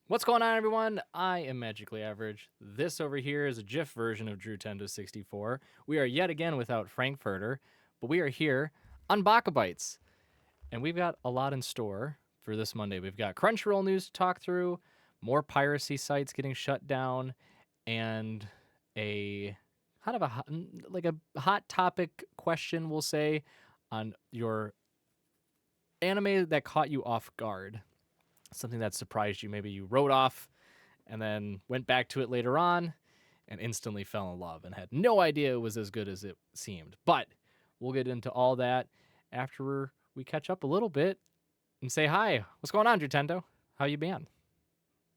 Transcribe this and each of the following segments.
What's going on, everyone? I am Magically Average. This over here is a GIF version of Drew Tendo 64. We are yet again without Frankfurter, but we are here on BakaBites. And we've got a lot in store for this Monday. We've got Crunchyroll news to talk through, more piracy sites getting shut down, and a kind of a hot topic question, we'll say, on your anime that caught you off guard. Something that surprised you. Maybe you wrote off and then went back to it later on and instantly fell in love and had no idea it was as good as it seemed. But we'll get into all that after we catch up a little bit and say hi. What's going on, Jutendo? How you been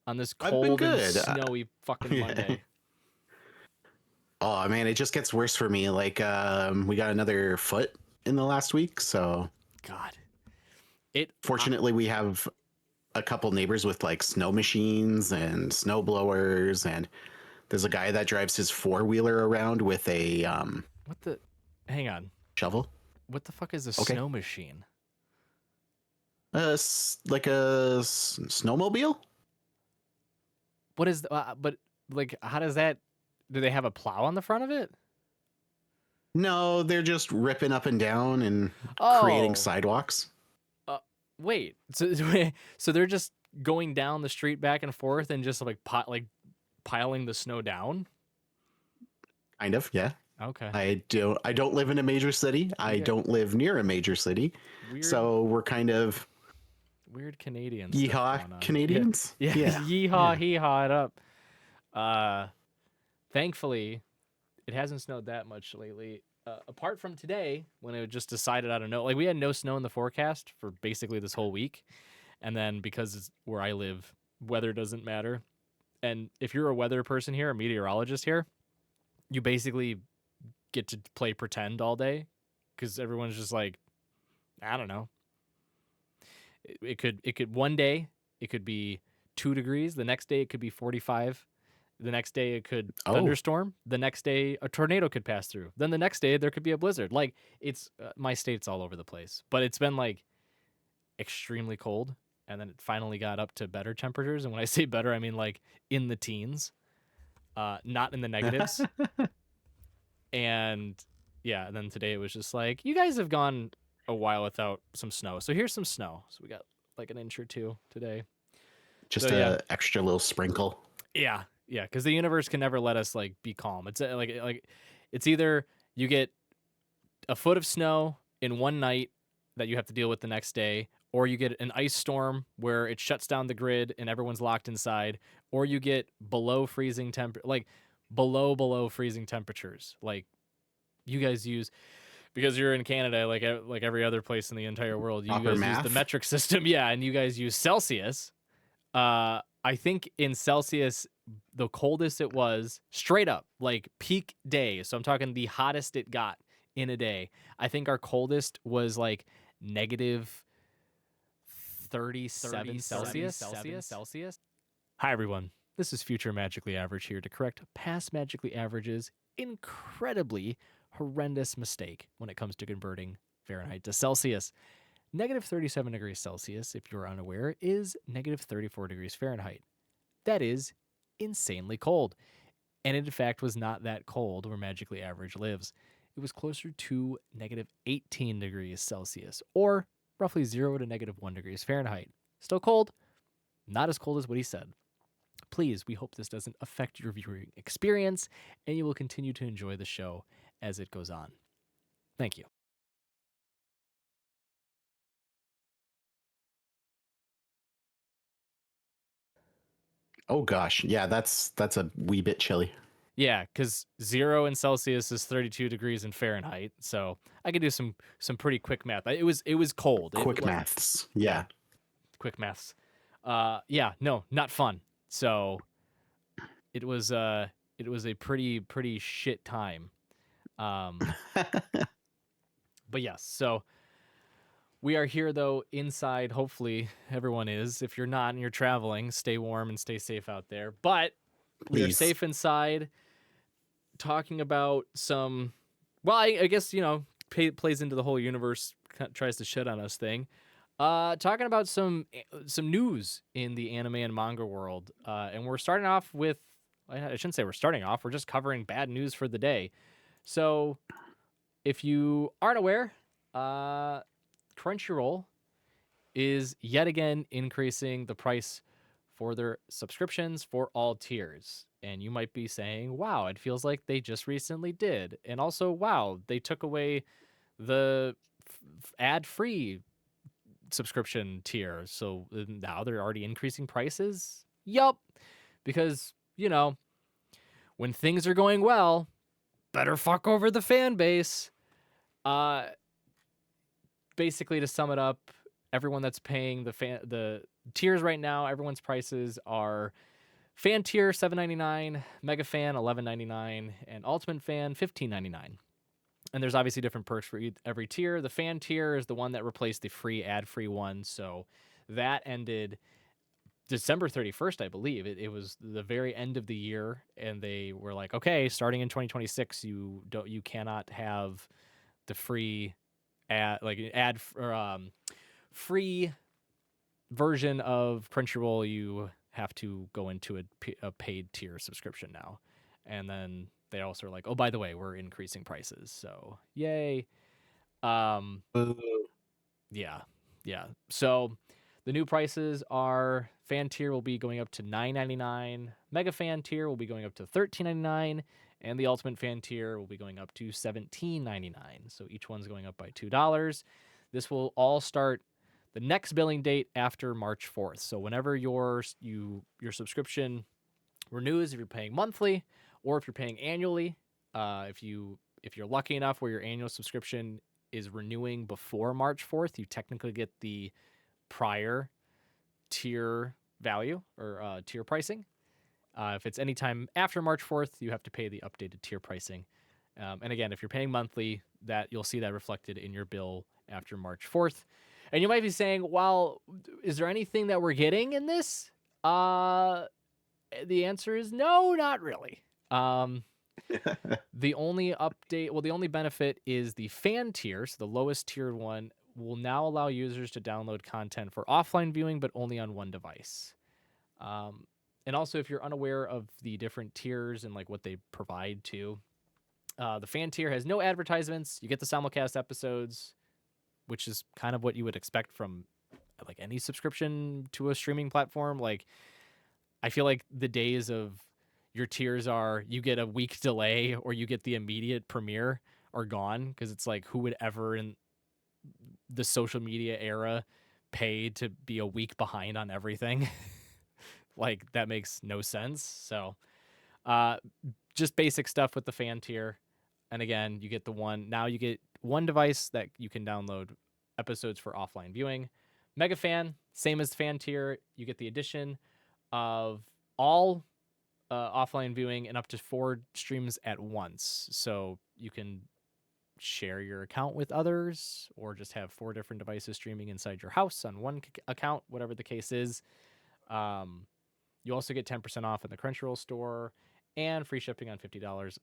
on this I've been cold and good. snowy fucking Yeah. Monday? Oh man, it just gets worse for me. Like we got another foot in the last week, so God, fortunately we have a couple neighbors with like snow machines and snow blowers, and there's a guy that drives his four-wheeler around with a what the? Hang on. shovel. What the fuck is a Okay. snow machine? Like a snowmobile. What is? But like, how does that? Do they have a plow on the front of it? No, they're just ripping up and down and creating sidewalks. Wait, so they're just going down the street back and forth and just like piling the snow down? Kind of, yeah. Okay. I don't live in a major city. I don't live near a major city. Weird, So we're kind of weird Canadians. yeehaw Canadians. Yeah. Yeehaw, hee-haw it up. Thankfully, it hasn't snowed that much lately. Apart from today, when it just decided out of nowhere, like we had no snow in the forecast for basically this whole week, and then because it's where I live, weather doesn't matter. And if you're a weather person here, a meteorologist here, you basically get to play pretend all day because everyone's just like, I don't know. It could one day it could be 2 degrees, the next day it could be 45. The next day it could thunderstorm. The next day a tornado could pass through. Then the next day there could be a blizzard. Like it's my state's all over the place. But it's been like extremely cold, and then it finally got up to better temperatures. And when I say better, I mean like in the teens, not in the negatives. And yeah, and then today it was just like, you guys have gone a while without some snow, so here's some snow. So we got like an inch or two today. Just a extra little sprinkle. Yeah, because the universe can never let us like be calm. It's like it's either you get a foot of snow in one night that you have to deal with the next day, or you get an ice storm where it shuts down the grid and everyone's locked inside, or you get below freezing below freezing temperatures. Like you guys use, because you're in Canada, like every other place in the entire world, you guys use the metric system, and you guys use Celsius. I think in Celsius, the coldest it was, straight up, like peak day. So I'm talking the hottest it got in a day. I think our coldest was like negative 37 Celsius. Hi, everyone. This is Future Magically Average here to correct past Magically Average's incredibly horrendous mistake when it comes to converting Fahrenheit to Celsius. Negative 37 degrees Celsius, if you're unaware, is negative 34 degrees Fahrenheit. That is insanely cold. And it, in fact, was not that cold where Magically Average lives. It was closer to negative 18 degrees Celsius, or roughly 0 to negative 1 degrees Fahrenheit. Still cold, not as cold as what he said. Please, we hope this doesn't affect your viewing experience, and you will continue to enjoy the show as it goes on. Thank you. Oh gosh, yeah, that's a wee bit chilly. Yeah, because 0 in Celsius is 32 degrees in Fahrenheit, so I could do some pretty quick math. It was cold. Quick maths, yeah. Quick maths. Yeah, no, not fun. So it was a pretty shit time. But yes, so we are here though inside. Hopefully everyone is. If you're not and you're traveling, stay warm and stay safe out there. But we are safe inside. Talking about some, well, I guess, plays into the whole universe tries to shit on us thing. Talking about some news in the anime and manga world, and we're starting off with. I shouldn't say we're starting off. We're just covering bad news for the day. So, if you aren't aware, Crunchyroll is yet again increasing the price for their subscriptions for all tiers. And you might be saying, "Wow, it feels like they just recently did," and also, "Wow, they took away the ad-free subscription tier. So now they're already increasing prices?" Yup. Because, when things are going well, better fuck over the fan base. Uh Basically, to sum it up, everyone that's paying the tiers right now, everyone's prices are fan tier $7.99, mega fan $11.99, and ultimate fan $15.99. And there's obviously different perks for every tier. The fan tier is the one that replaced the free ad-free one. So that ended December 31st, I believe. It was the very end of the year, and they were like, okay, starting in 2026, you cannot have the free free version of Crunchyroll. You have to go into a paid tier subscription now. And then they also are like, oh, by the way, we're increasing prices. So yay. Um, yeah, yeah. So the new prices are fan tier will be going up to $9.99, mega fan tier will be going up to $13.99, and the ultimate fan tier will be going up to $17.99. So each one's going up by $2. This will all start the next billing date after March 4th. So whenever your subscription renews, if you're paying monthly or if you're paying annually, if you're lucky enough where your annual subscription is renewing before March 4th, you technically get the prior tier value or tier pricing. If it's anytime after March 4th, you have to pay the updated tier pricing. And again, if you're paying monthly, that you'll see that reflected in your bill after March 4th. And you might be saying, well, is there anything that we're getting in this? The answer is no, not really. The only benefit is the fan tier, so the lowest tiered one, will now allow users to download content for offline viewing, but only on one device. And also, if you're unaware of the different tiers and like what they provide too, the fan tier has no advertisements. You get the simulcast episodes, which is kind of what you would expect from like any subscription to a streaming platform. Like, I feel like the days of your tiers are you get a week delay or you get the immediate premiere are gone, because it's like, who would ever in the social media era pay to be a week behind on everything? Like, that makes no sense. So just basic stuff with the fan tier. And again, you get you get one device that you can download episodes for offline viewing. Mega fan, same as fan tier, you get the addition of all offline viewing and up to 4 streams at once. So you can share your account with others or just have 4 different devices streaming inside your house on one account, whatever the case is. You also get 10% off in the Crunchyroll store and free shipping on $50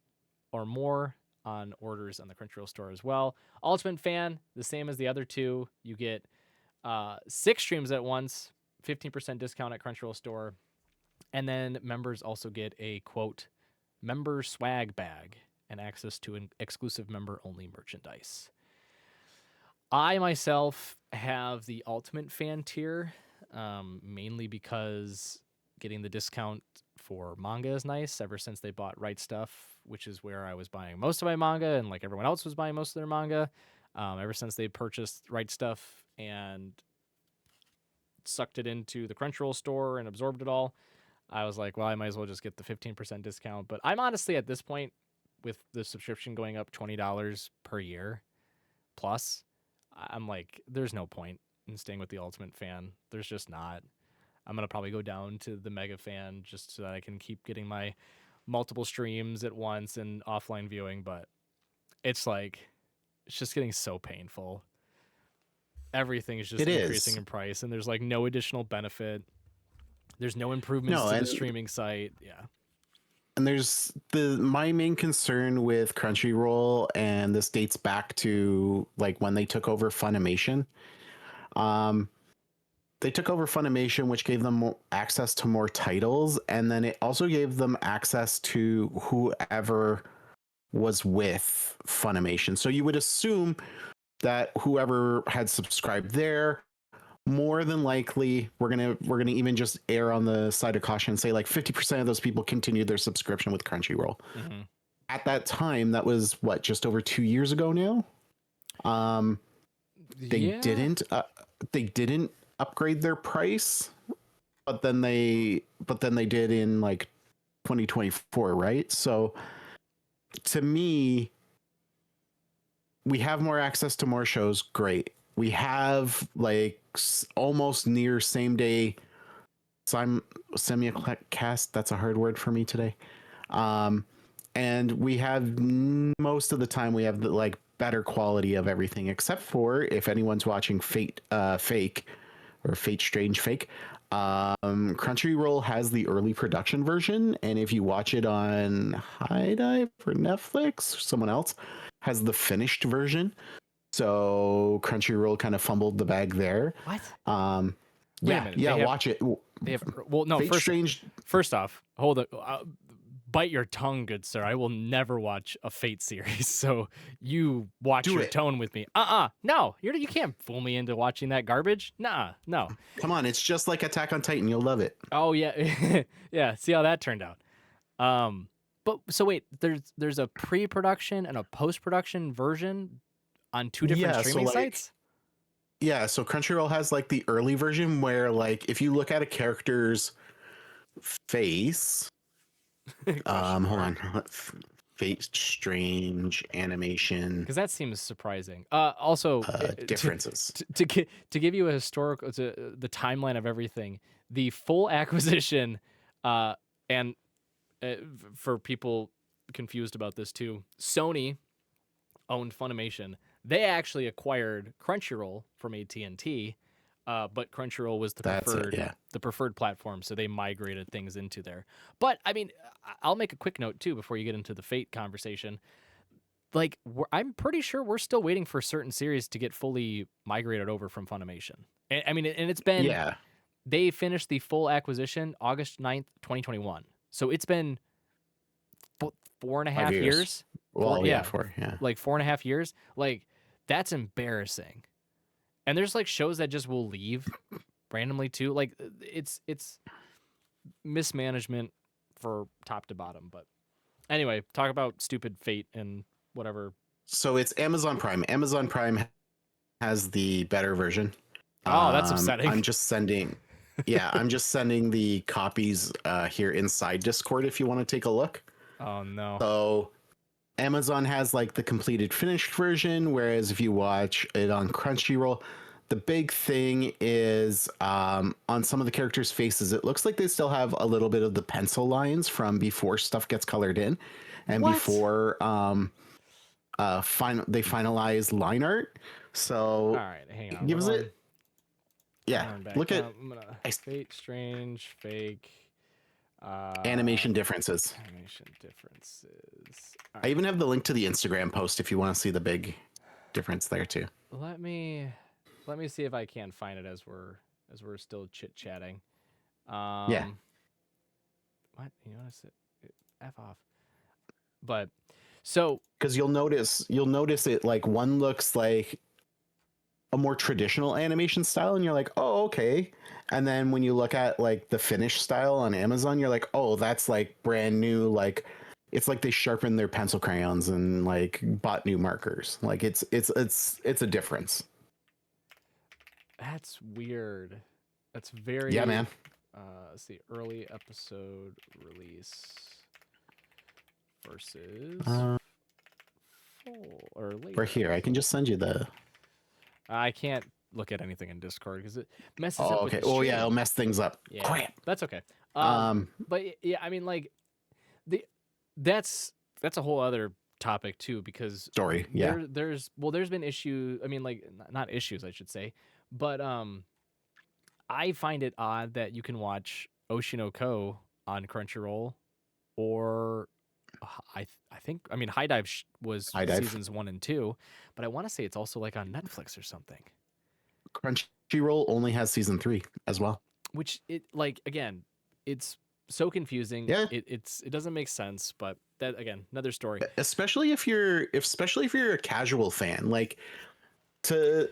or more on orders on the Crunchyroll store as well. Ultimate fan, the same as the other two. You get 6 streams at once, 15% discount at Crunchyroll store. And then members also get a, quote, member swag bag and access to an exclusive member-only merchandise. I myself have the ultimate fan tier, mainly because getting the discount for manga is nice ever since they bought Right Stuff, which is where I was buying most of my manga, and like everyone else was buying most of their manga. Ever since they purchased Right Stuff and sucked it into the Crunchyroll store and absorbed it all, I was like, well, I might as well just get the 15% discount. But I'm honestly at this point, with the subscription going up $20 per year plus, I'm like, there's no point in staying with the Ultimate Fan. There's just not. I'm going to probably go down to the Mega Fan just so that I can keep getting my multiple streams at once and offline viewing. But it's like, it's just getting so painful. Everything is just It increasing is. in price, and there's like no additional benefit. There's no improvements No, to the and streaming site. Yeah. there's my main concern with Crunchyroll, and this dates back to like when they took over Funimation. They took over Funimation, which gave them more access to more titles, and then it also gave them access to whoever was with Funimation. So you would assume that whoever had subscribed there, more than likely, we're gonna even just err on the side of caution and say like 50% of those people continued their subscription with Crunchyroll. Mm-hmm. At that time, that was what, just over 2 years ago now. They didn't upgrade their price, but then they did in like 2024, right? So to me, we have more access to more shows. Great. We have like almost near same day simulcast. That's a hard word for me today. And we have most of the time we have the like better quality of everything, except for if anyone's watching Fate Fake or Fate Strange Fake. Crunchyroll has the early production version, and if you watch it on High Dive or Netflix, or someone else has the finished version. So Crunchyroll kind of fumbled the bag there. What? Yeah, watch it. They have no. Fate Strange. First off, hold it. Bite your tongue, good sir. I will never watch a Fate series. So you watch your tone with me. No, you can't fool me into watching that garbage. No. Come on, it's just like Attack on Titan. You'll love it. Oh yeah, yeah. See how that turned out. But so wait, there's a pre-production and a post-production version on two different streaming sites. Yeah, so Crunchyroll has like the early version where like if you look at a character's face. Hold on. Fate Strange animation, because that seems surprising. Also, differences to give you a historical the timeline of everything. The full acquisition, and for people confused about this too, Sony owned Funimation. They actually acquired Crunchyroll from AT&T. But Crunchyroll was the preferred platform, so they migrated things into there. But I mean, I'll make a quick note too before you get into the Fate conversation. Like, I'm pretty sure we're still waiting for certain series to get fully migrated over from Funimation. And it's been they finished the full acquisition August 9th, 2021. So it's been 4.5 years. Well, like 4.5 years. Like, that's embarrassing. And there's like shows that just will leave randomly too. Like it's mismanagement for top to bottom. But anyway, talk about stupid Fate and whatever. So it's Amazon Prime. Amazon Prime has the better version. Oh, that's upsetting. I'm just sending the copies here inside Discord if you want to take a look. Oh no. So Amazon has like the completed finished version, whereas if you watch it on Crunchyroll, the big thing is on some of the characters' faces, it looks like they still have a little bit of the pencil lines from before stuff gets colored in, and before they finalize line art. So all right, hang on. Gives it. Yeah, look at Fate Strange Fake. Animation differences. I even have the link to the Instagram post if you want to see the big difference there too. Let me see if I can find it as we're still chit chatting. Yeah. What you notice it? F off. But so because you'll notice it like one looks like a more traditional animation style, and you're like, oh, okay. And then when you look at like the finished style on Amazon, you're like, oh, that's like brand new. Like it's like they sharpened their pencil crayons and like bought new markers. Like it's a difference. That's weird. That's very man. Let's see, early episode release versus full or late. Right here, I can just send you the. I can't look at anything in Discord because it messes up. Okay. Oh yeah, it'll mess things up. Yeah, crap. That's okay. But yeah, I mean, like that's a whole other topic too, because story. Yeah. There's been issues. I mean, like not issues, I should say, but I find it odd that you can watch Oshinoko on Crunchyroll, or I think High Dive was seasons 1 and 2, but I want to say it's also like on Netflix or something. Crunchyroll only has season 3 as well. Which it like again, it's so confusing. Yeah, It doesn't make sense, but that again, another story. especially if you're a casual fan, like to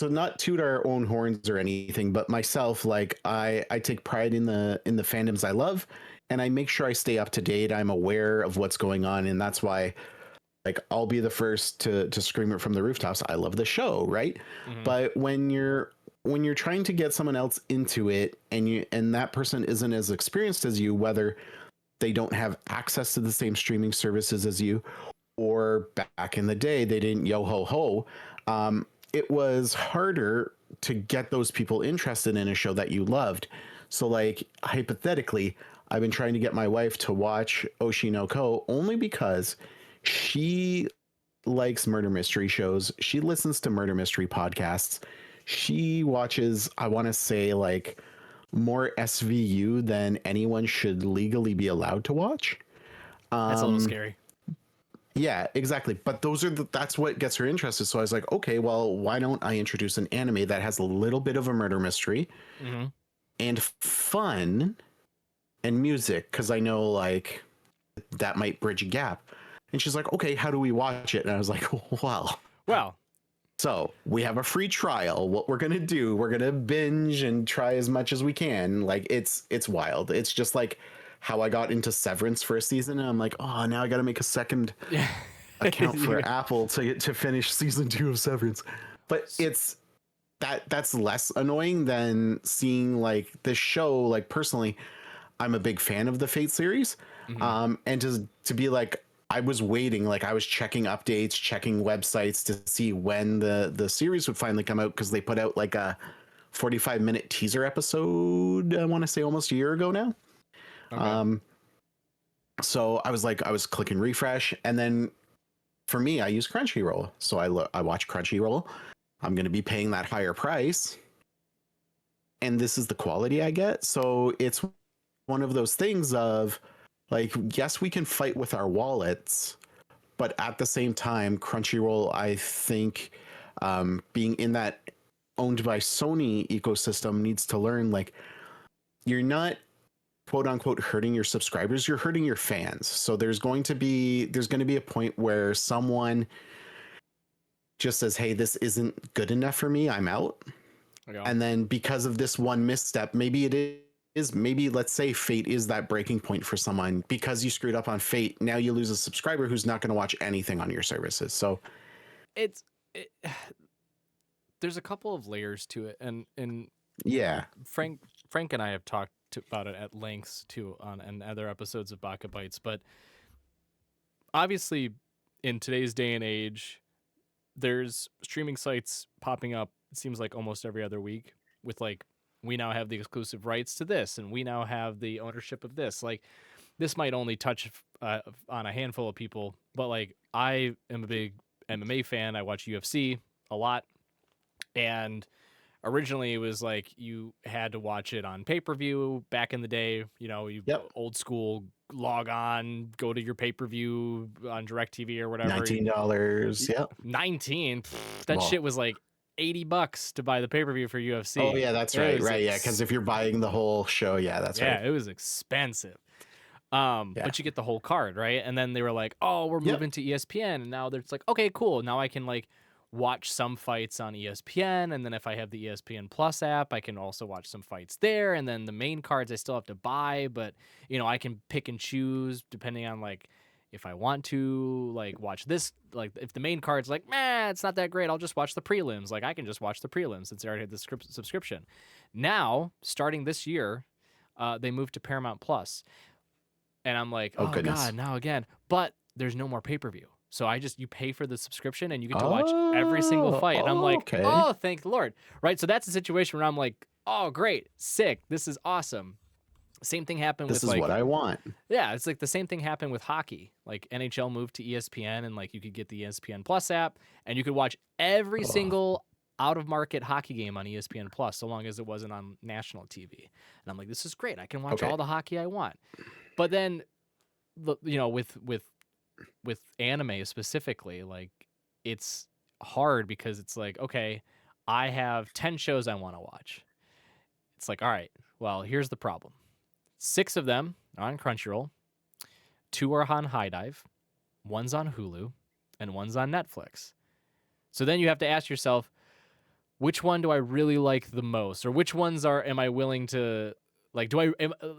not toot our own horns or anything, but myself, like I take pride in the fandoms I love, and I make sure I stay up to date. I'm aware of what's going on, and that's why like I'll be the first to scream it from the rooftops. I love the show, right? Mm-hmm. But when you're trying to get someone else into it, and that person isn't as experienced as you, whether they don't have access to the same streaming services as you, or back in the day they didn't yo ho ho, it was harder to get those people interested in a show that you loved. So like hypothetically, I've been trying to get my wife to watch Oshinoko only because she likes murder mystery shows. She listens to murder mystery podcasts. She watches, I want to say, like more SVU than anyone should legally be allowed to watch. That's a little scary. Yeah, exactly. But that's what gets her interested. So I was like, okay, well, why don't I introduce an anime that has a little bit of a murder mystery Mm-hmm. and fun and music? Because I know like that might bridge a gap. And she's like, okay, how do we watch it? And I was like, Well, so we have a free trial. What we're gonna do, we're gonna binge and try as much as we can. Like it's wild. It's just like how I got into Severance for a season, and I'm like, oh, now I got to make a second yeah. account for Apple to finish season 2 of Severance. But it's that's less annoying than seeing like this show. Like personally, I'm a big fan of the Fate series, Mm-hmm. and to be like, I was waiting, like I was checking updates, checking websites to see when the series would finally come out, because they put out like a 45-minute teaser episode, I want to say almost a year ago now. Okay. So I was like, I was clicking refresh, and then for me, I use Crunchyroll, so I watch Crunchyroll. I'm going to be paying that higher price, and this is the quality I get. So it's one of those things of like, yes, we can fight with our wallets, but at the same time, Crunchyroll, I think, being in that owned by Sony ecosystem, needs to learn like, you're not quote unquote hurting your subscribers, you're hurting your fans. So there's going to be a point where someone just says, hey, this isn't good enough for me, I'm out. Okay. And then because of this one misstep, maybe it is, maybe let's say Fate is that breaking point for someone. Because you screwed up on Fate, now you lose a subscriber who's not going to watch anything on your services. So It's it, there's a couple of layers to it, and yeah, Frank and I have talked about it at lengths too on and other episodes of BakaBites, but obviously in today's day and age, there's streaming sites popping up, it seems like almost every other week, with like, we now have the exclusive rights to this, and we now have the ownership of this. Like, this might only touch on a handful of people, but like, I am a big MMA fan. I watch UFC a lot, and originally it was like you had to watch it on pay-per-view back in the day. You know, you yep, old school, log on, go to your pay-per-view on DirecTV or whatever. $19, yep. 19, that Well, shit was like $80 to buy the pay-per-view for UFC. oh yeah, that's It right, was yeah, because if you're buying the whole show, yeah, that's right. it was expensive. Yeah, But you get the whole card, right? And then they were like, oh, we're yep. moving to ESPN. And now it's like, okay, cool. Now I can like watch some fights on ESPN. And then if I have the ESPN Plus app, I can also watch some fights there. And then the main cards I still have to buy, but you know, I can pick and choose depending on like if I want to like watch this. Like if the main card's like, meh, it's not that great, I'll just watch the prelims. Like I can just watch the prelims since I already had the subscription. Now, starting this year, they moved to Paramount Plus. And I'm like, Oh oh goodness. God, now again. But there's no more pay-per-view. So you pay for the subscription and you get to watch every single fight. And I'm like, okay. oh, thank the Lord. Right. So that's a situation where I'm like, oh, great, sick. This is awesome. Same thing happened This with is like, what I want. yeah, it's like the same thing happened with hockey. Like NHL moved to ESPN and like you could get the ESPN Plus app and you could watch every Oh, single out of market hockey game on ESPN Plus so long as it wasn't on national TV. And I'm like, this is great. I can watch okay. all the hockey I want. But then you know, with anime specifically, like it's hard because it's like, okay, I have 10 shows I want to watch. It's like, all right, well, here's the problem. 6 of them are on Crunchyroll, 2 are on High Dive, one's on Hulu, and one's on Netflix. So then you have to ask yourself, which one do I really like the most, or which ones am I willing to like?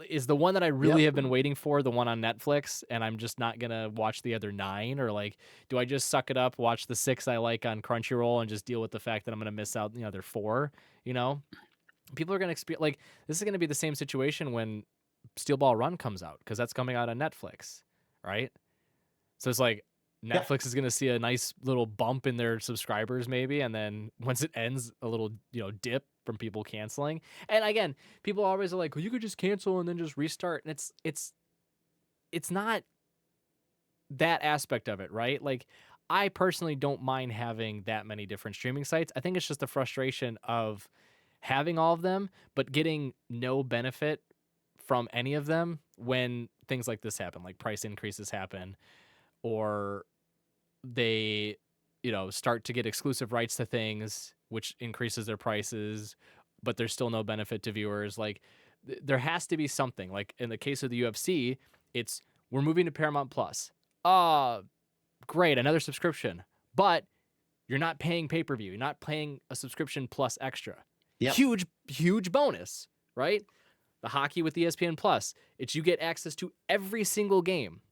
Is the one that I really have been waiting for the one on Netflix, and I'm just not gonna watch the other 9, or like, do I just suck it up, watch the 6 I like on Crunchyroll, and just deal with the fact that I'm gonna miss out the other 4? You know, people are gonna experience like this is gonna be the same situation when Steel Ball Run comes out, because that's coming out on Netflix, right? So it's like Yeah. Netflix is going to see a nice little bump in their subscribers maybe, and then once it ends, a little dip from people canceling. And again, people always are like, well, you could just cancel and then just restart, and it's not that aspect of it, right? Like, I personally don't mind having that many different streaming sites. I think it's just the frustration of having all of them but getting no benefit from any of them when things like this happen, like price increases happen, or they start to get exclusive rights to things, which increases their prices, but there's still no benefit to viewers. Like, there has to be something. Like in the case of the UFC, it's, we're moving to Paramount Plus. Great, another subscription, but you're not paying pay-per-view, you're not paying a subscription plus extra. Yep. Huge bonus, right? The hockey with ESPN Plus, it's, you get access to every single game.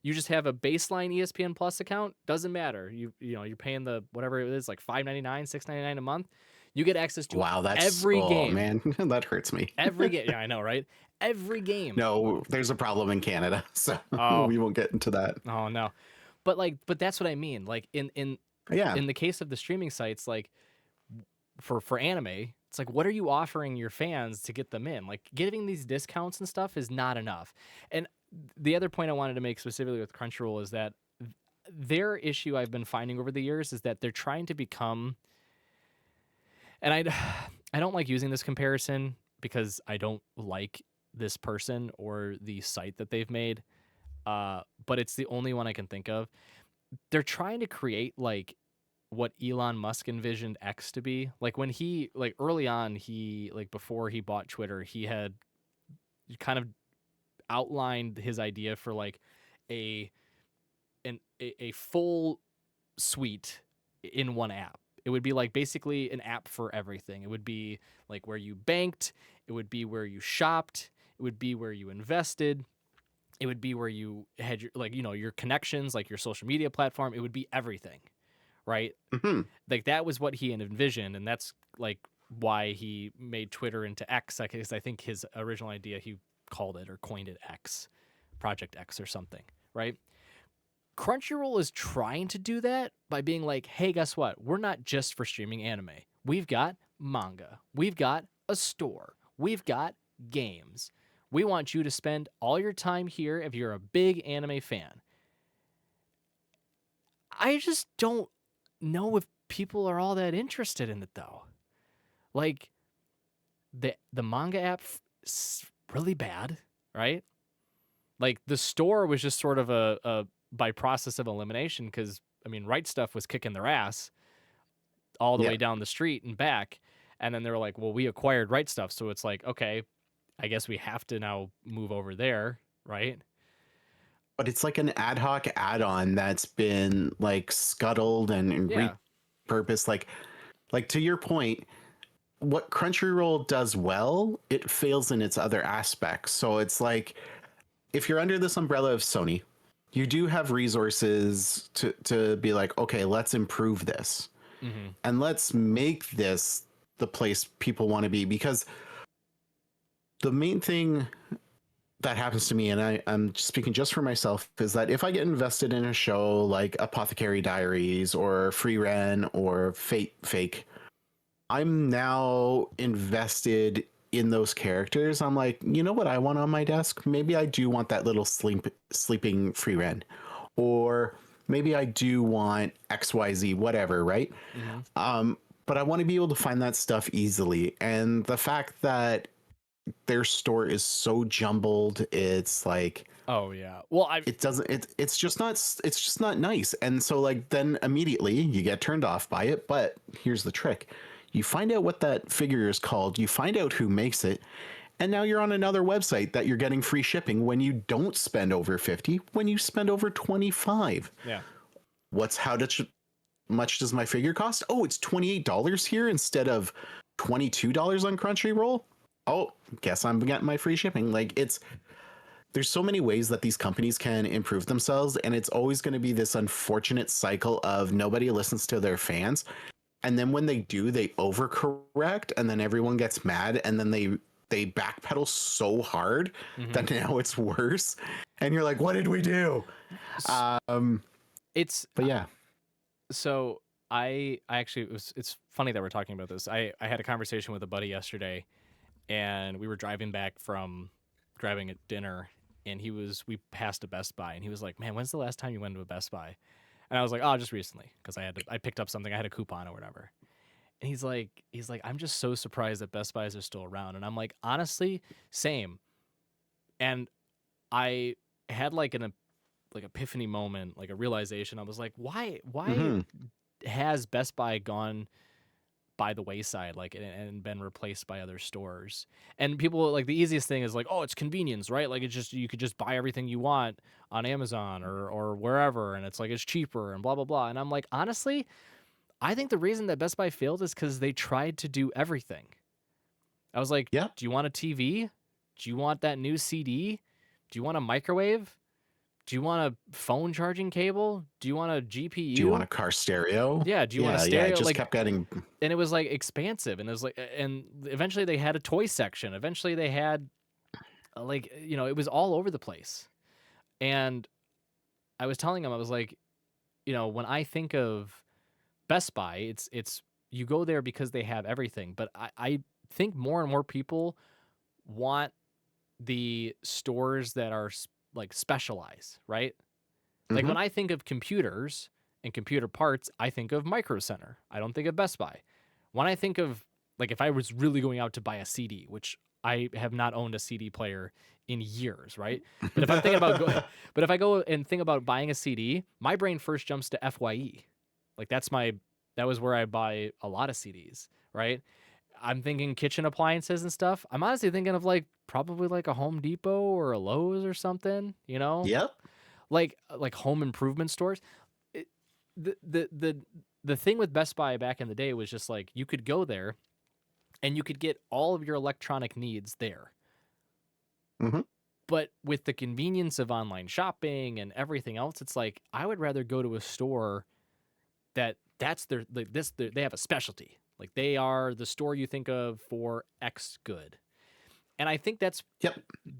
You just have a baseline ESPN Plus account, doesn't matter. You're paying the whatever it is, like $5.99, $6.99 a month. You get access to every game. Man, that hurts me. Every game. Yeah, I know, right? Every game. No, there's a problem in Canada, so we won't get into that. Oh no. But that's what I mean. Like in the case of the streaming sites, like for anime, it's like, what are you offering your fans to get them in? Like, giving these discounts and stuff is not enough. And the other point I wanted to make specifically with Crunchyroll is that their issue I've been finding over the years is that they're trying to become, and I don't like using this comparison because I don't like this person or the site that they've made, but it's the only one I can think of. They're trying to create like what Elon Musk envisioned X to be. Like when he, like early on, he, like before he bought Twitter, he had kind of outlined his idea for like a full suite in one app. It would be like basically an app for everything. It would be like where you banked, it would be where you shopped, it would be where you invested, it would be where you had your, like, your connections, like your social media platform. It would be everything, right? Mm-hmm. Like that was what he envisioned, and that's like why he made Twitter into X. Because I think his original idea, he called it or coined it X, Project X or something, right? Crunchyroll is trying to do that by being like, hey, guess what? We're not just for streaming anime. We've got manga. We've got a store. We've got games. We want you to spend all your time here if you're a big anime fan. I just don't know if people are all that interested in it, though. Like, the manga app is really bad, right? Like, the store was just sort of a by process of elimination, because, I mean, Right Stuff was kicking their ass all the way down the street and back, and then they were like, well, we acquired Right Stuff, so it's like, okay, I guess we have to now move over there, right? But it's like an ad hoc add-on that's been like scuttled and repurposed. Like to your point, what Crunchyroll does well, it fails in its other aspects. So it's like, if you're under this umbrella of Sony, you do have resources to be like, okay, let's improve this. Mm-hmm. And let's make this the place people want to be. Because the main thing that happens to me, and I'm speaking just for myself, is that if I get invested in a show like Apothecary Diaries or Free Ren or Fake, I'm now invested in those characters. I'm like, you know what I want on my desk? Maybe I do want that little sleeping Free Ren, or maybe I do want XYZ, whatever, right? Mm-hmm. But I want to be able to find that stuff easily. And the fact that their store is so jumbled, it's like, oh yeah, well, it's just not nice. And so like then immediately you get turned off by it. But here's the trick: You find out what that figure is called, you find out who makes it, and now you're on another website that you're getting free shipping when you don't spend over 50, when you spend over 25. Yeah. Much does my figure cost? Oh, it's $28 here instead of $22 on Crunchyroll. Oh, guess I'm getting my free shipping. Like, there's so many ways that these companies can improve themselves, and it's always going to be this unfortunate cycle of nobody listens to their fans, and then when they do, they overcorrect, and then everyone gets mad, and then they backpedal so hard that now it's worse, and you're like, what did we do? But yeah. So I actually it's funny that we're talking about this. I had a conversation with a buddy yesterday, and we were driving back from grabbing a dinner, and we passed a Best Buy, and he was like, "Man, when's the last time you went to a Best Buy?" And I was like, "Oh, just recently, because I picked up something, I had a coupon or whatever." And he's like, "I'm just so surprised that Best Buys are still around." And I'm like, "Honestly, same." And I had like an epiphany moment, like a realization. I was like, why has Best Buy gone by the wayside, like, and been replaced by other stores? And people, like, the easiest thing is like, oh, it's convenience, right? Like, it's just, you could just buy everything you want on Amazon or wherever, and it's like it's cheaper and blah blah blah. And I'm like, honestly, I think the reason that Best Buy failed is because they tried to do everything. I was like, Yeah. do you want a TV? Do you want that new CD? Do you want a microwave? Do you want a phone charging cable? Do you want a GPU? Do you want a car stereo? Yeah. Do you want a stereo? Yeah, it just like, kept getting. And it was like expansive, and it was like, and eventually they had a toy section. Eventually they had, like, it was all over the place. And I was telling him, I was like, when I think of Best Buy, it's you go there because they have everything. But I think more and more people want the stores that are like specialized, right? Like, when I think of computers and computer parts, I think of Micro Center. I don't think of Best Buy. When I think of, like, if I was really going out to buy a CD, which I have not owned a CD player in years, right? But if I'm thinking about, but if I go and think about buying a CD, my brain first jumps to FYE. Like, that was where I buy a lot of CDs, right? I'm thinking kitchen appliances and stuff. I'm honestly thinking of, like, probably like a Home Depot or a Lowe's or something, Yep. like home improvement stores. The thing with Best Buy back in the day was just like, you could go there and you could get all of your electronic needs there. But with the convenience of online shopping and everything else, it's like, I would rather go to a store that's their, like, they have a specialty. Like, they are the store you think of for X good. And I think that's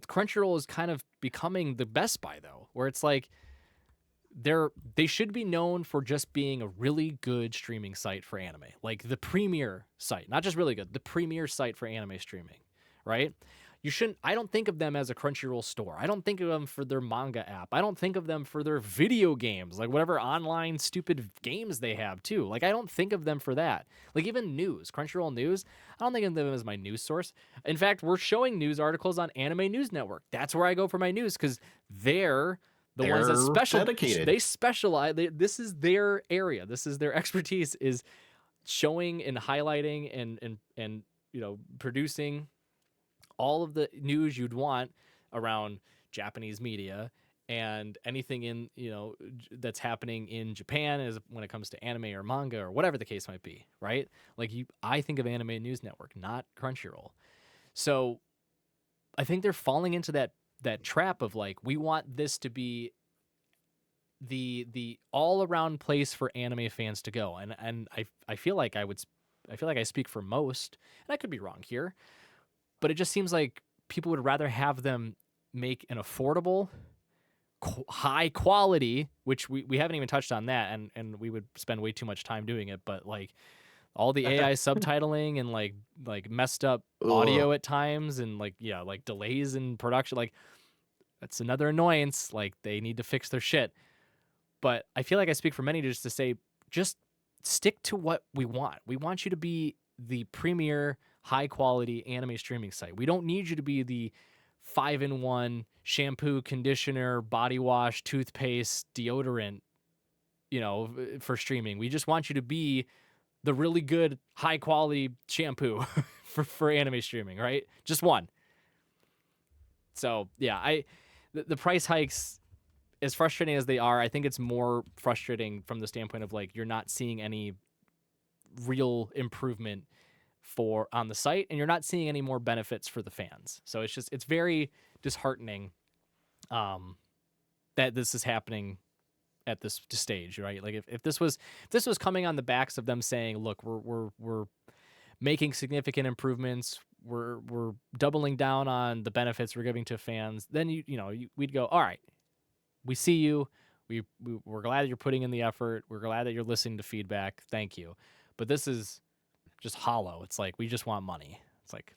Crunchyroll is kind of becoming the Best Buy, though, where it's like they should be known for just being a really good streaming site for anime, like the premier site, not just really good, the premier site for anime streaming, right? I don't think of them as a Crunchyroll store. I don't think of them for their manga app. I don't think of them for their video games, like whatever online stupid games they have too. Like, I don't think of them for that. Like, even news, Crunchyroll News, I don't think of them as my news source. In fact, we're showing news articles on Anime News Network. That's where I go for my news, because they're the ones that dedicated. They specialize. This is their area. This is their expertise, is showing and highlighting and producing all of the news you'd want around Japanese media and anything in, that's happening in Japan as when it comes to anime or manga or whatever the case might be, right? Like, I think of Anime News Network, not Crunchyroll. So I think they're falling into that trap of, like, we want this to be the all around place for anime fans to go. And I feel like I speak for most, and I could be wrong here, but it just seems like people would rather have them make an affordable, high quality, which we haven't even touched on that, and we would spend way too much time doing it, but like all the AI subtitling and like messed up audio at times, and like delays in production, like that's another annoyance. Like, they need to fix their shit. But I feel like I speak for many just to say, just stick to what we want. We want you to be the premier high quality anime streaming site. We don't need you to be the 5-in-1 shampoo, conditioner, body wash, toothpaste, deodorant, for streaming. We just want you to be the really good high quality shampoo for anime streaming, right? Just one. So yeah, the price hikes, as frustrating as they are, I think it's more frustrating from the standpoint of like you're not seeing any real improvement for on the site, and you're not seeing any more benefits for the fans. So it's very disheartening that this is happening at this stage, right? Like if this was coming on the backs of them saying, look, we're making significant improvements, we're doubling down on the benefits we're giving to fans, then we'd go, all right, we see you, we're glad that you're putting in the effort, we're glad that you're listening to feedback, thank you. But this is just hollow. It's like we just want money. It's like,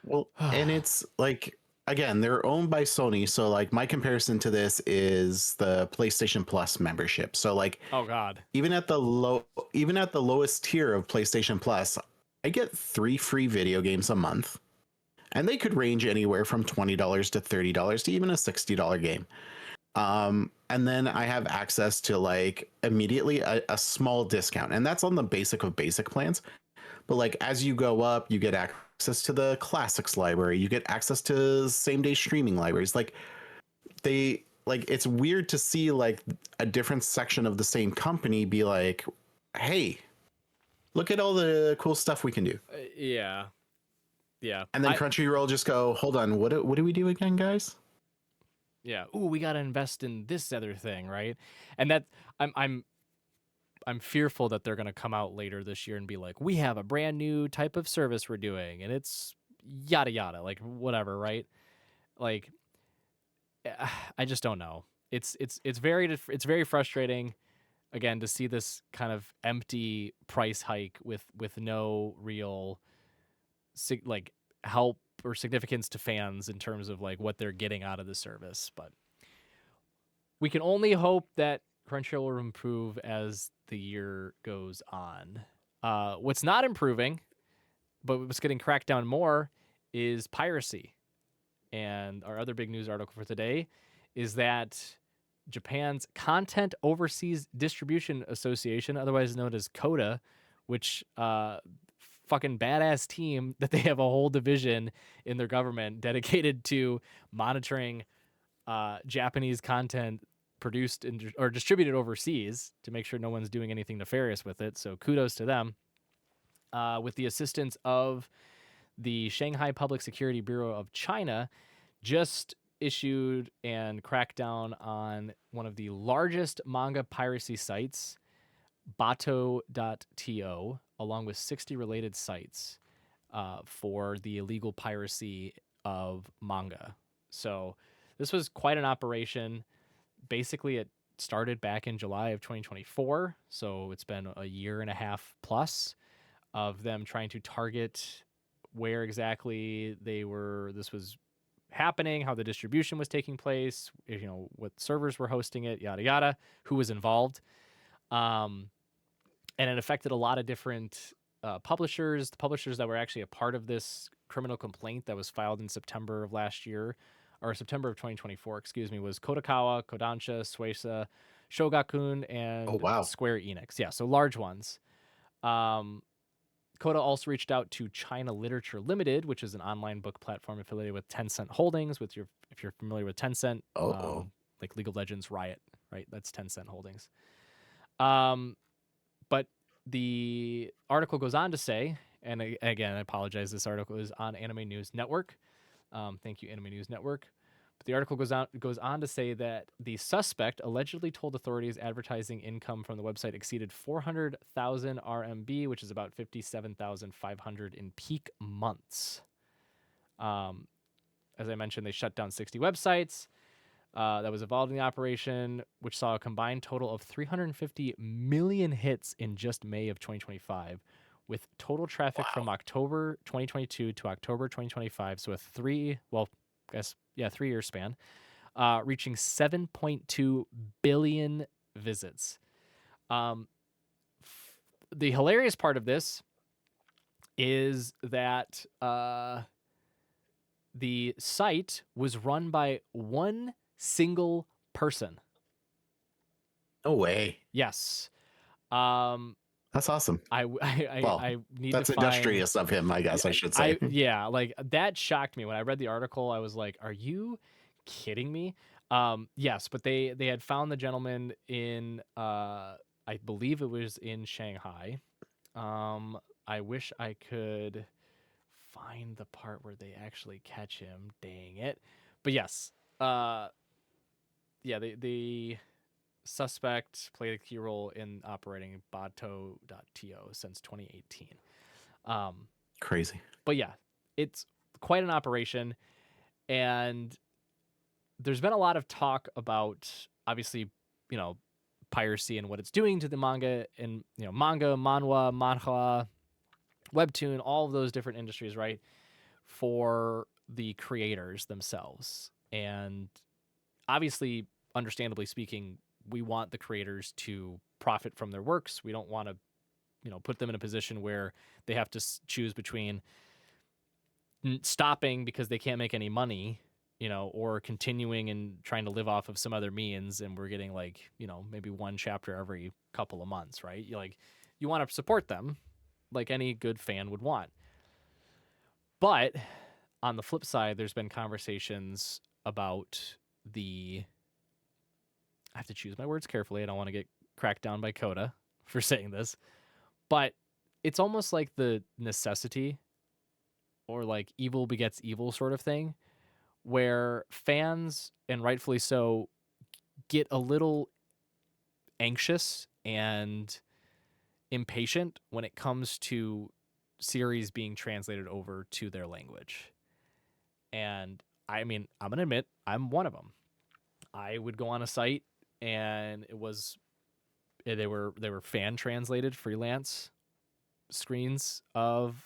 Well, and it's like, again, they're owned by Sony, so like my comparison to this is the PlayStation Plus membership. So like, oh god, even at the lowest tier of PlayStation Plus, I get 3 free video games a month, and they could range anywhere from $20 to $30 to even a $60 game. And then I have access to like immediately a small discount, and that's on the basic of basic plans. But like as you go up, you get access to the classics library, you get access to same day streaming libraries. Like they like it's weird to see like a different section of the same company be like, hey, look at all the cool stuff we can do. yeah. And then Crunchyroll just go, hold on, what do we do again, guys? Yeah. Ooh, we got to invest in this other thing, right? And that I'm fearful that they're going to come out later this year and be like, we have a brand new type of service we're doing, and it's yada yada, like whatever, right? Like, I just don't know. It's very frustrating, again, to see this kind of empty price hike with no real like help or significance to fans in terms of like what they're getting out of the service. But we can only hope that Crunchyroll will improve as the year goes on. What's not improving, but what's getting cracked down more, is piracy. And our other big news article for today is that Japan's Content Overseas Distribution Association, otherwise known as CODA, which fucking badass team that they have a whole division in their government dedicated to monitoring Japanese content produced or distributed overseas to make sure no one's doing anything nefarious with it. So kudos to them. With the assistance of the Shanghai Public Security Bureau of China, just issued and cracked down on one of the largest manga piracy sites, Bato.to, along with 60 related sites for the illegal piracy of manga. So this was quite an operation. Basically, it started back in July of 2024, so it's been a year and a half plus of them trying to target where exactly this was happening, how the distribution was taking place, what servers were hosting it, yada yada, who was involved. And it affected a lot of different publishers. The publishers that were actually a part of this criminal complaint that was filed in September of last year, or September of 2024, excuse me, was Kodokawa, Kodansha, Suesa, Shogakun, and Square Enix. Yeah, so large ones. Koda also reached out to China Literature Limited, which is an online book platform affiliated with Tencent Holdings. If you're familiar with Tencent, like League of Legends, Riot, right? That's Tencent Holdings. But the article goes on to say, and again, I apologize, this article is on Anime News Network. Thank you, Anime News Network. But the article goes on to say that the suspect allegedly told authorities advertising income from the website exceeded 400,000 RMB, which is about 57,500 in peak months. As I mentioned, they shut down 60 websites that was involved in the operation, which saw a combined total of 350 million hits in just May of 2025, with total traffic from October 2022 to October 2025, so a 3-year span, reaching 7.2 billion visits. The hilarious part of this is that the site was run by one single person. No way. Yes. That's awesome. Well, I need that's to find. industrious of him, I guess I should say. Yeah, like that shocked me when I read the article. I was like, are you kidding me? Yes, but they had found the gentleman in I believe it was in Shanghai. I wish I could find the part where they actually catch him. Dang it. But yes. Yeah, the suspect played a key role in operating Bato.to since 2018. Um, Crazy. but yeah, it's quite an operation, and there's been a lot of talk about, obviously, you know, piracy and what it's doing to the manga and, you know, manga, manhwa, manhwa, webtoon, all of those different industries, right? For the creators themselves. And obviously, understandably speaking, we want the creators to profit from their works. We don't want to, you know, put them in a position where they have to choose between stopping because they can't make any money, you know, or continuing and trying to live off of some other means, and we're getting like, you know, maybe one chapter every couple of months, right? You want to support them like any good fan would want. But on the flip side, there's been conversations about I have to choose my words carefully. I don't want to get cracked down by Coda for saying this, but it's almost like the necessity or like evil begets evil sort of thing, where fans, and rightfully so, get a little anxious and impatient when it comes to series being translated over to their language. And I mean, I'm going to admit, I'm one of them. I would go on a site and they were fan translated freelance screens of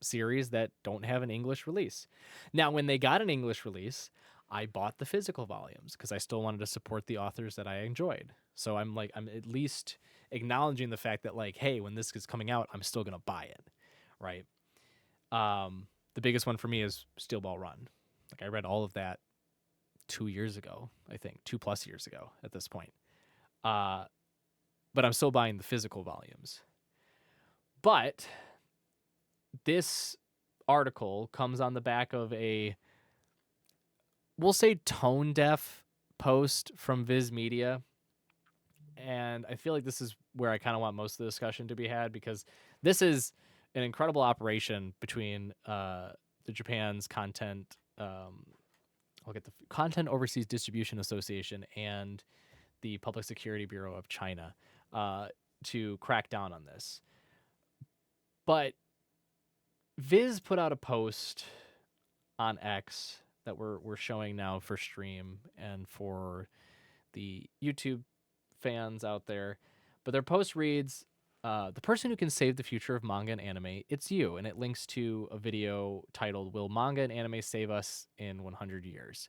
series that don't have an English release. Now, when they got an English release, I bought the physical volumes because I still wanted to support the authors that I enjoyed. So I'm at least acknowledging the fact that, like, hey, when this is coming out, I'm still gonna buy it, right? The biggest one for me is Steel Ball Run. Like, I read all of that 2 years ago, I think 2+ years ago at this point. But I'm still buying the physical volumes. But this article comes on the back of we'll say, tone deaf post from Viz Media. And I feel like this is where I kind of want most of the discussion to be had, because this is an incredible operation between the Japan's content, I'll get the Content Overseas Distribution Association and the Public Security Bureau of China to crack down on this. But Viz put out a post on X that we're showing now for stream and for the YouTube fans out there. But their post reads, the person who can save the future of manga and anime, it's you. And it links to a video titled, Will Manga and Anime Save Us in 100 Years?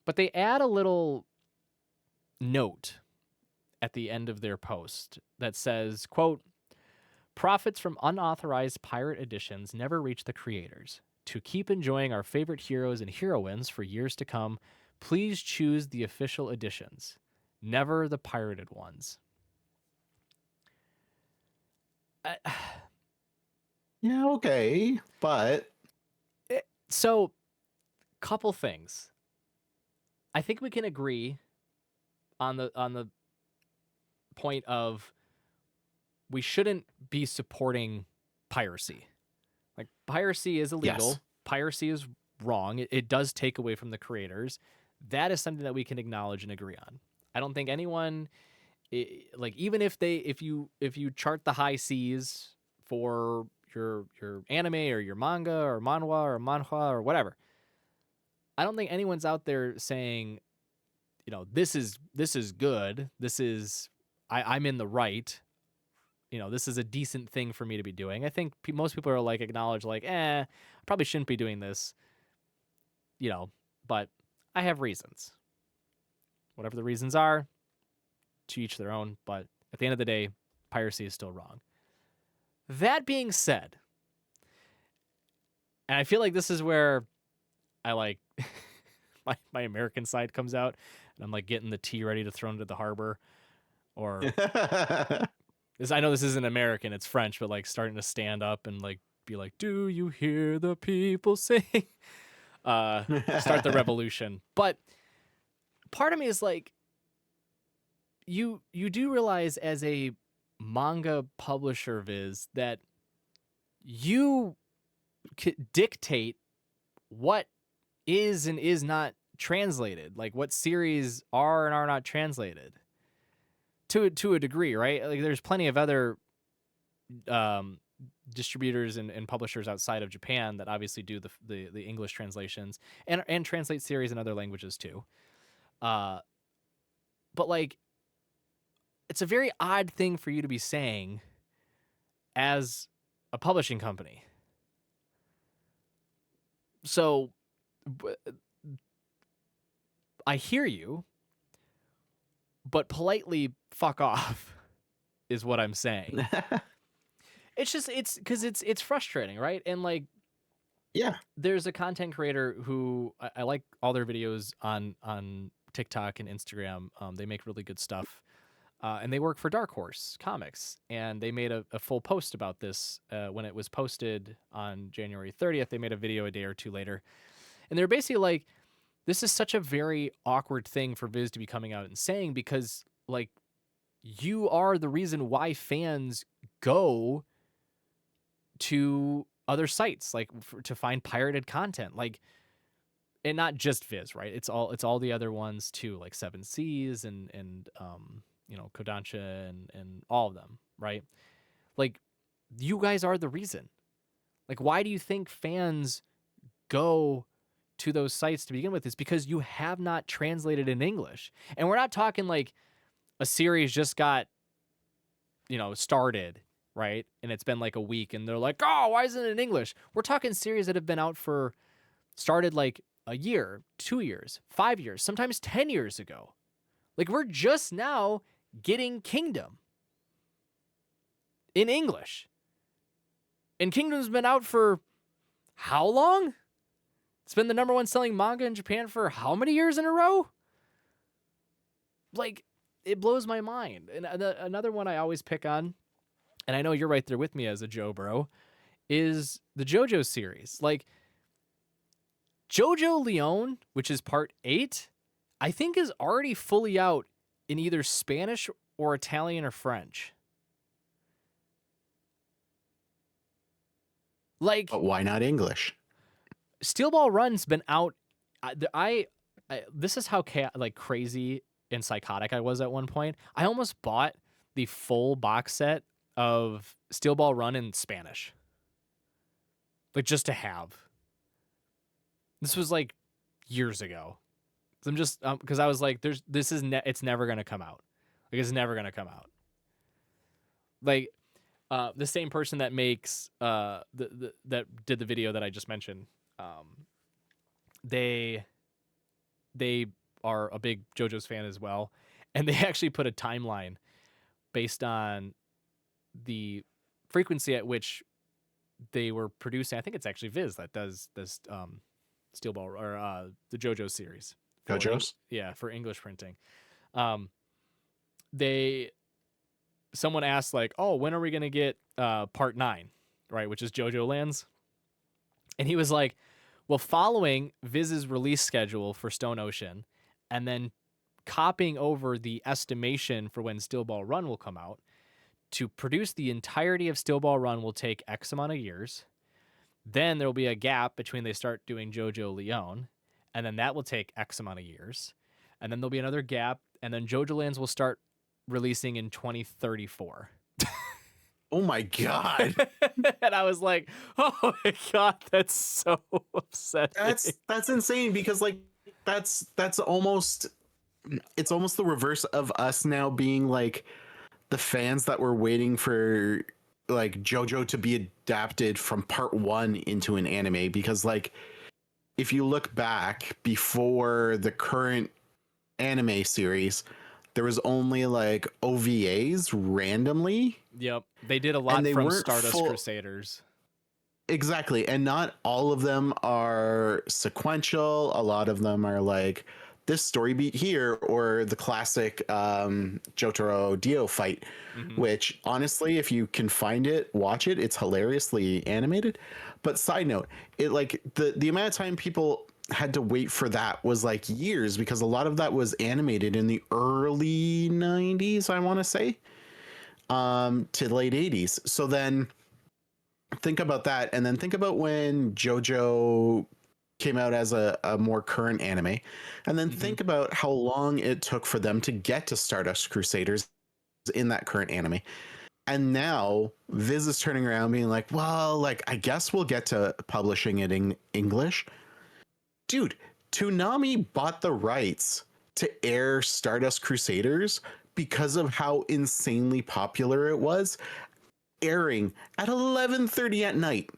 But they add a little note at the end of their post that says, quote, profits from unauthorized pirate editions never reach the creators. To keep enjoying our favorite heroes and heroines for years to come, please choose the official editions, never the pirated ones. Yeah, okay, but So, couple things. I think we can agree on the point of we shouldn't be supporting piracy. Like, piracy is illegal. Yes. Piracy is wrong. It does take away from the creators. That is something that we can acknowledge and agree on. I don't think anyone, like, even if you chart the high seas for your anime or your manga or manhwa or whatever, I don't think anyone's out there saying, you know, this is good. This is I'm in the right. You know, this is a decent thing for me to be doing. I think most people are like, acknowledge, like, I probably shouldn't be doing this, you know, but I have reasons. Whatever the reasons are, to each their own. But at the end of the day, piracy is still wrong. That being said, and I feel like this is where I like my American side comes out, and I'm like getting the tea ready to throw into the harbor, or I know this isn't American, it's French, but like starting to stand up and like be like, "Do you hear the people sing?" Start the revolution. But part of me is like, you do realize as a manga publisher, Viz, that you dictate what is and is not translated, like what series are and are not translated to a degree, right? Like there's plenty of other um, distributors and publishers outside of Japan that obviously do the English translations and translate series in other languages too. But like, it's a very odd thing for you to be saying as a publishing company. So I hear you, but politely fuck off is what I'm saying. It's just, it's because it's frustrating, right? And like, Yeah. there's a content creator who I like all their videos on TikTok and Instagram. They make really good stuff. And they work for Dark Horse Comics, and they made a full post about this when it was posted on January 30th. They made a video a day or two later, and they're basically like, this is such a very awkward thing for Viz to be coming out and saying, because like, you are the reason why fans go to other sites like to find pirated content, like, and not just Viz, right? It's all the other ones too, like Seven Seas and you know, Kodansha and all of them, right? Like, you guys are the reason. Like, why do you think fans go to those sites to begin with? Is because you have not translated in English. And we're not talking like a series just got, you know, started, right? And it's been like a week and they're like, "Oh, why isn't it in English?" We're talking series that have been out for, started like a year, 2 years, 5 years, sometimes 10 years ago. Like, we're just now getting Kingdom in English. And Kingdom's been out for how long? It's been the number one selling manga in Japan for how many years in a row? Like, it blows my mind. And another one I always pick on, and I know you're right there with me as a Joe bro, is the JoJo series. Like, JoJo Leon, which is part 8, I think is already fully out in either Spanish or Italian or French. Like, But why not English? Steel Ball Run's been out. I this is how like crazy and psychotic I was at one point. I almost bought the full box set of Steel Ball Run in Spanish, like just to have. This was like years ago. So I'm just because I was like, it's never gonna come out. Like, it's never gonna come out. Like, the same person that makes that did the video that I just mentioned, they are a big JoJo's fan as well, and they actually put a timeline based on the frequency at which they were producing. I think it's actually Viz that does this Steel Ball or the JoJo series. JoJo's? Yeah, for English printing. Someone asked like, "Oh, when are we gonna get part 9?" Right, which is JoJo Lands, and he was like, "Well, following Viz's release schedule for Stone Ocean, and then copying over the estimation for when Steel Ball Run will come out, to produce the entirety of Steel Ball Run will take X amount of years. Then there will be a gap between they start doing JoJo Leon, and then that will take X amount of years, and then there'll be another gap, and then JoJo Lands will start releasing in 2034." Oh my god. And I was like, "Oh my god, that's so upsetting." That's insane, because like that's almost, it's almost the reverse of us now being like the fans that were waiting for like JoJo to be adapted from part 1 into an anime, because like if you look back before the current anime series, there was only like OVAs randomly. Yep, they did a lot they from weren't Stardust Crusaders. Exactly. And not all of them are sequential. A lot of them are like this story beat here, or the classic Jotaro Dio fight, which honestly, if you can find it, watch it. It's hilariously animated. But side note, it like the amount of time people had to wait for that was like years, because a lot of that was animated in the early 90s, I want to say, to late 80s. So then think about that, and then think about when JoJo came out as a more current anime, and then think about how long it took for them to get to Stardust Crusaders in that current anime. And now Viz is turning around being like, well, like, I guess we'll get to publishing it in English. Dude, Toonami bought the rights to air Stardust Crusaders because of how insanely popular it was, airing at 11:30 at night.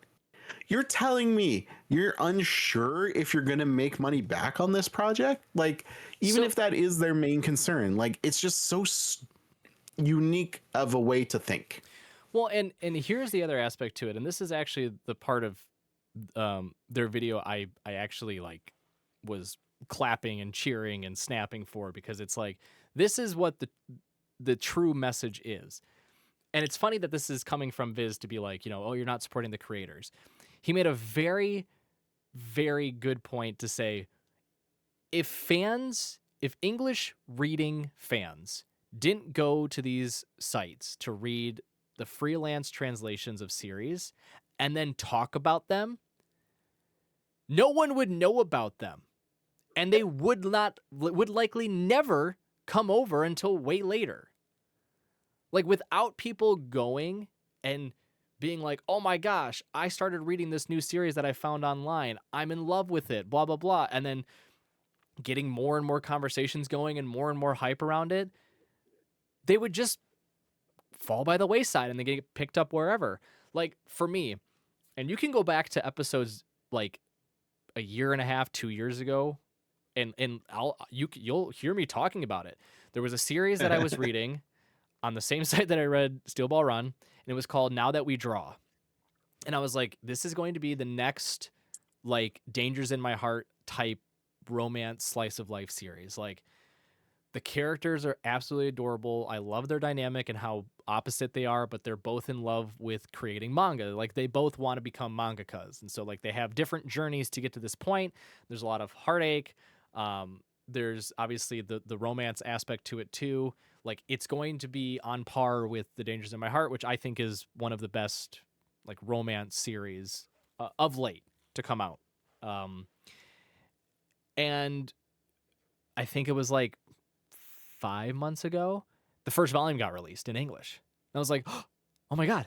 You're telling me you're unsure if you're going to make money back on this project? Like, even if that is their main concern, like, it's just so unique of a way to think. Well, and here's the other aspect to it, and this is actually the part of their video I actually like was clapping and cheering and snapping for, because it's like, this is what the true message is. And it's funny that this is coming from Viz to be like, you know, oh, you're not supporting the creators. He made a very, very good point to say, if English reading fans didn't go to these sites to read the freelance translations of series and then talk about them, no one would know about them. And they would likely never come over until way later. Like, without people going and being like, oh my gosh, I started reading this new series that I found online, I'm in love with it, blah, blah, blah. And then getting more and more conversations going and more hype around it, they would just fall by the wayside and they get picked up wherever. Like, for me, and you can go back to episodes like a year and a half, 2 years ago, and you'll hear me talking about it. There was a series that I was reading on the same site that I read Steel Ball Run, and it was called Now That We Draw. And I was like, this is going to be the next, like, Dangers in My Heart type romance slice of life series. Like, the characters are absolutely adorable. I love their dynamic and how opposite they are, but they're both in love with creating manga. Like, they both want to become mangakas. And so, like, they have different journeys to get to this point. There's a lot of heartache. There's obviously the romance aspect to it too. Like, it's going to be on par with The Dangers in My Heart, which I think is one of the best, like, romance series of late to come out. And I think it was like 5 months ago, the first volume got released in English. And I was like, oh my God,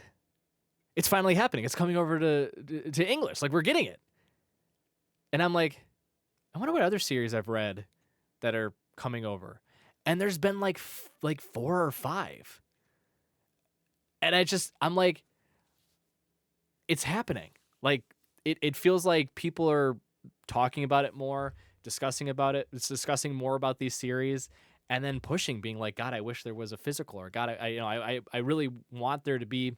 it's finally happening. It's coming over to English. Like, we're getting it. And I'm like, I wonder what other series I've read that are coming over. And there's been like 4 or 5. And I'm like, it's happening. Like, it feels like people are talking about it more, discussing about it. It's discussing more about these series, and then pushing, being like, God, I wish there was a physical, or God, I really want there to be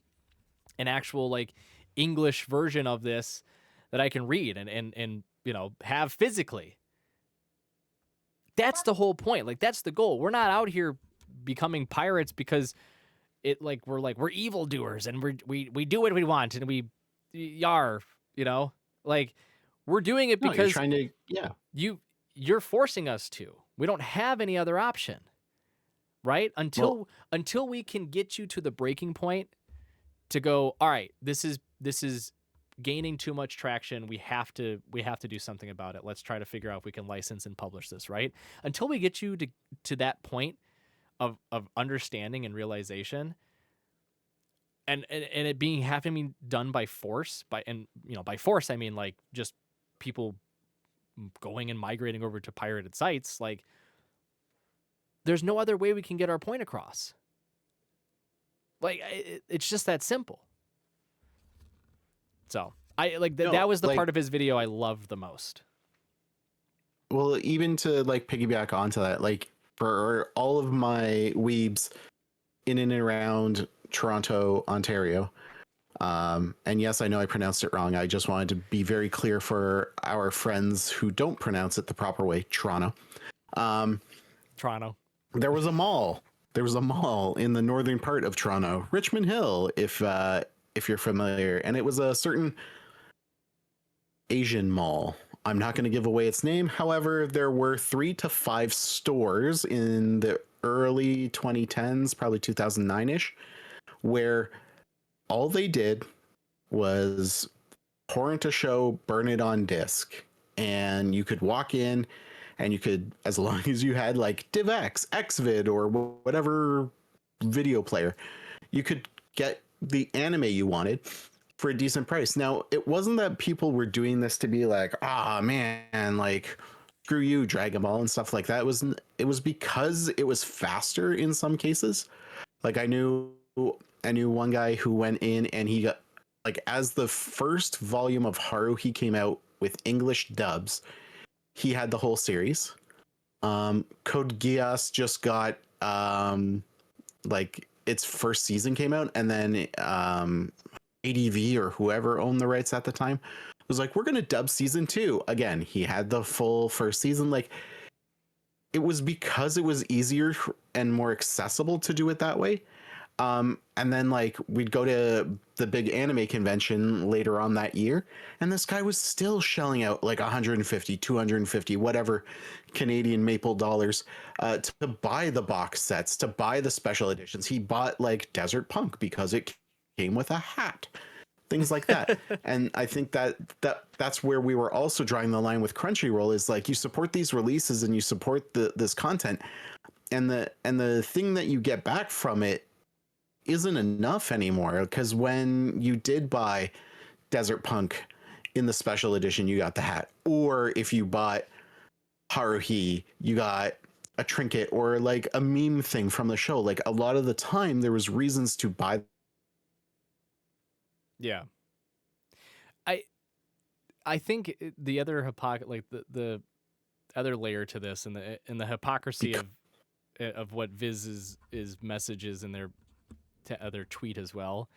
an actual, like, English version of this that I can read and have physically. That's the whole point. Like, that's the goal. We're not out here becoming pirates because we're evildoers and we do what we want and we yar, like, we're doing it because you're trying to, you're forcing us to. We don't have any other option, right? Until we can get you to the breaking point to go, all right, this is gaining too much traction. We have to do something about it. Let's try to figure out if we can license and publish this, right? Until we get you to that point of understanding and realization, and it having to be done by force, by force I mean, like, just people going and migrating over to pirated sites. Like, there's no other way we can get our point across. Like, it's just that simple. So that was the part of his video I loved the most. Well, even to, like, piggyback onto that, like, for all of my weebs in and around Toronto, Ontario, and yes, I know I pronounced it wrong. I just wanted to be very clear for our friends who don't pronounce it the proper way, Toronto. Um, Toronto. there was a mall. There was a mall in the northern part of Toronto, Richmond Hill, if you're familiar, and it was a certain Asian mall. I'm not going to give away its name. However, there were 3 to 5 stores in the early 2010s, probably 2009ish, where all they did was torrent a show, burn it on disc, and you could walk in and you could, as long as you had like DivX, Xvid, or whatever video player, you could get the anime you wanted for a decent price. Now, it wasn't that people were doing this to be like, ah, man, like screw you, Dragon Ball and stuff like that. It was because it was faster in some cases. Like I knew one guy who went in and he got, like, as the first volume of Haruhi came out with English dubs, he had the whole series. Code Geass just got like its first season came out, and then ADV or whoever owned the rights at the time was like, we're gonna dub season 2. Again, he had the full first season. Like, it was because it was easier and more accessible to do it that way. And then like we'd go to the big anime convention later on that year, and this guy was still shelling out like 150, 250, whatever Canadian maple dollars to buy the box sets, to buy the special editions. He bought like Desert Punk because it came with a hat, things like that. And I think that's where we were also drawing the line with Crunchyroll, is like, you support these releases and you support this content, and the thing that you get back from it isn't enough anymore. Because when you did buy Desert Punk in the special edition, you got the hat, or if you bought Haruhi, you got a trinket or like a meme thing from the show. Like, a lot of the time there was reasons to buy. Yeah. I think the other like the other layer to this, and the hypocrisy of what Viz's message is in their other tweet as well,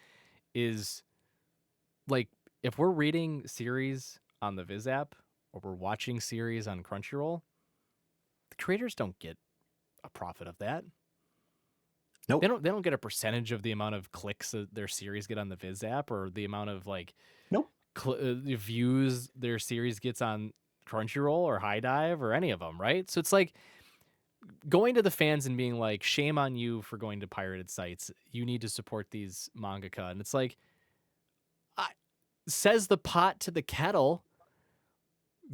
is like, if we're reading series on the Viz app or we're watching series on Crunchyroll, the creators don't get a profit of that. Nope. They don't get a percentage of the amount of clicks that their series get on the Viz app, or the amount of like Nope. Views their series gets on Crunchyroll or High Dive or any of them, right? So it's like going to the fans and being like, shame on you for going to pirated sites. You need to support these mangaka. And it's like, says the pot to the kettle.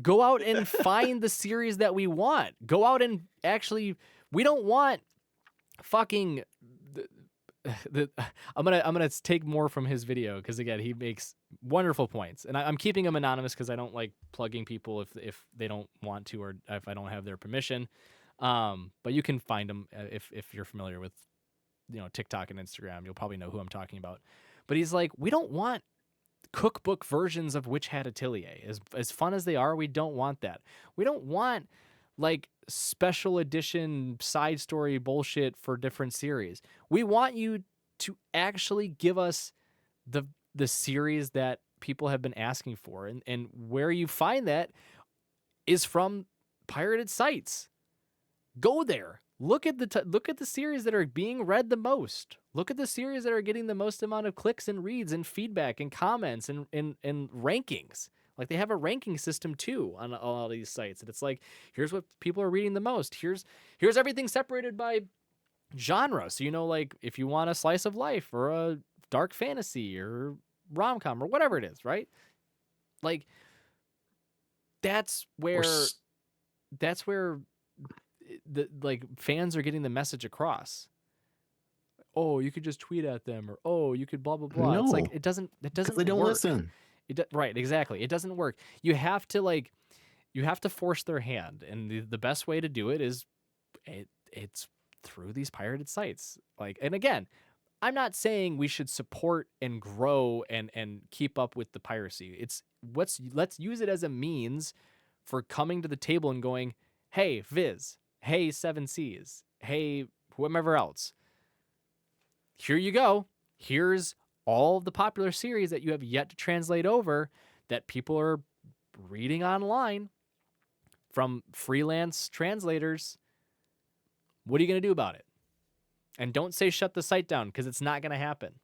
Go out and find the series that we want. Go out and actually, we don't want fucking I'm gonna take more from his video, because again, he makes wonderful points, and I'm keeping him anonymous because I don't like plugging people if they don't want to, or if I don't have their permission. But you can find him if you're familiar with, TikTok and Instagram. You'll probably know who I'm talking about. But he's like, we don't want cookbook versions of Witch Hat Atelier. As fun as they are, we don't want that. We don't want like special edition side story bullshit for different series. We want you to actually give us the series that people have been asking for, and where you find that is from pirated sites. Go there. Look at the series that are being read the most. Look at the series that are getting the most amount of clicks and reads and feedback and comments and rankings. Like, they have a ranking system too on all these sites. And it's like, here's what people are reading the most. Here's everything separated by genre. So, like, if you want a slice of life or a dark fantasy or rom-com or whatever it is, right? Like, that's where the like fans are getting the message across. Oh, you could just tweet at them, or oh, you could blah blah blah. No, it's like, it doesn't they don't work. listen. Right, exactly. It doesn't work. You have to force their hand, and the best way to do it is it's through these pirated sites. Like, and again, I'm not saying we should support and grow and keep up with the piracy. Let's use it as a means for coming to the table and going, hey, Viz, hey, 7Cs, hey, whomever else, here you go. Here's all of the popular series that you have yet to translate over that people are reading online. from freelance translators. What are you going to do about it? And don't say shut the site down, because it's not going to happen.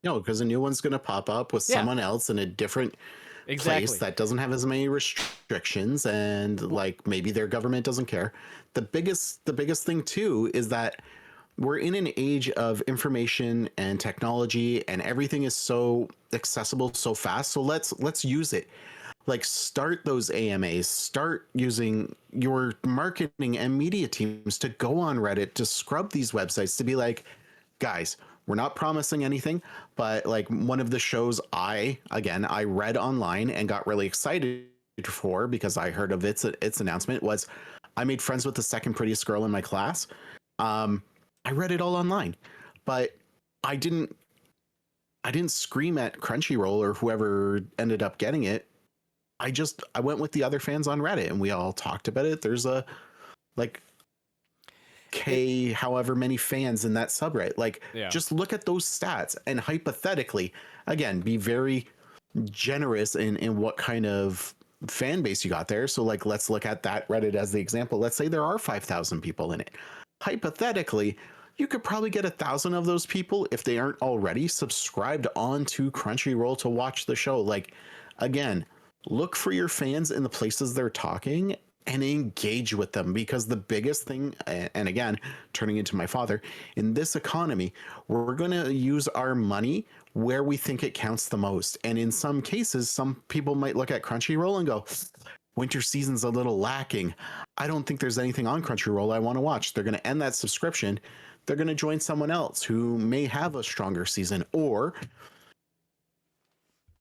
No, because a new one's going to pop up with Yeah. someone else in a different place Exactly. that doesn't have as many restrictions, and like maybe their government doesn't care. The biggest thing too is that we're in an age of information and technology, and everything is so accessible so fast. So let's use it. Like, start those AMAs, start using your marketing and media teams to go on Reddit to scrub these websites, to be like, guys, we're not promising anything, but like one of the shows I read online and got really excited for, because I heard of its announcement, was I made friends with the second prettiest girl in my class. I read it all online, but I didn't scream at Crunchyroll or whoever ended up getting it. I went with the other fans on Reddit, and we all talked about it. There's a like however many fans in that subreddit. Like, just look at those stats, and hypothetically, again, be very generous in what kind of fan base you got there. So like, let's look at that Reddit as the example. Let's say there are 5,000 people in it. Hypothetically, you could probably get 1,000 of those people, if they aren't already subscribed onto Crunchyroll to watch the show. Like, again, look for your fans in the places they're talking and engage with them, because the biggest thing, and again, turning into my father, in this economy, we're going to use our money where we think it counts the most. And in some cases, some people might look at Crunchyroll and go, winter season's a little lacking. I don't think there's anything on Crunchyroll I want to watch. They're going to end that subscription. They're going to join someone else who may have a stronger season, or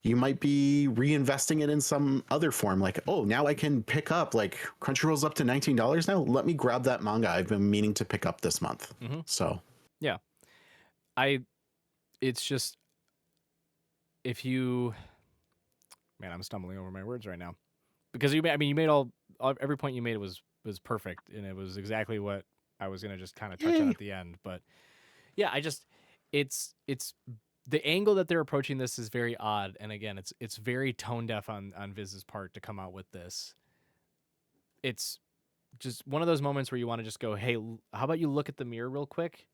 you might be reinvesting it in some other form. Like, oh, now I can pick up, like, Crunchyroll's up to $19 now. Let me grab that manga I've been meaning to pick up this month. Mm-hmm. So, yeah, it's just, if you, man, I'm stumbling over my words right now, because you made every point you made was perfect, and it was exactly what I was going to just kind of touch on at the end. But yeah, it's the angle that they're approaching this is very odd, and again, it's very tone deaf on Viz's part to come out with this. It's just one of those moments where you want to just go, hey, how about you look at the mirror real quick,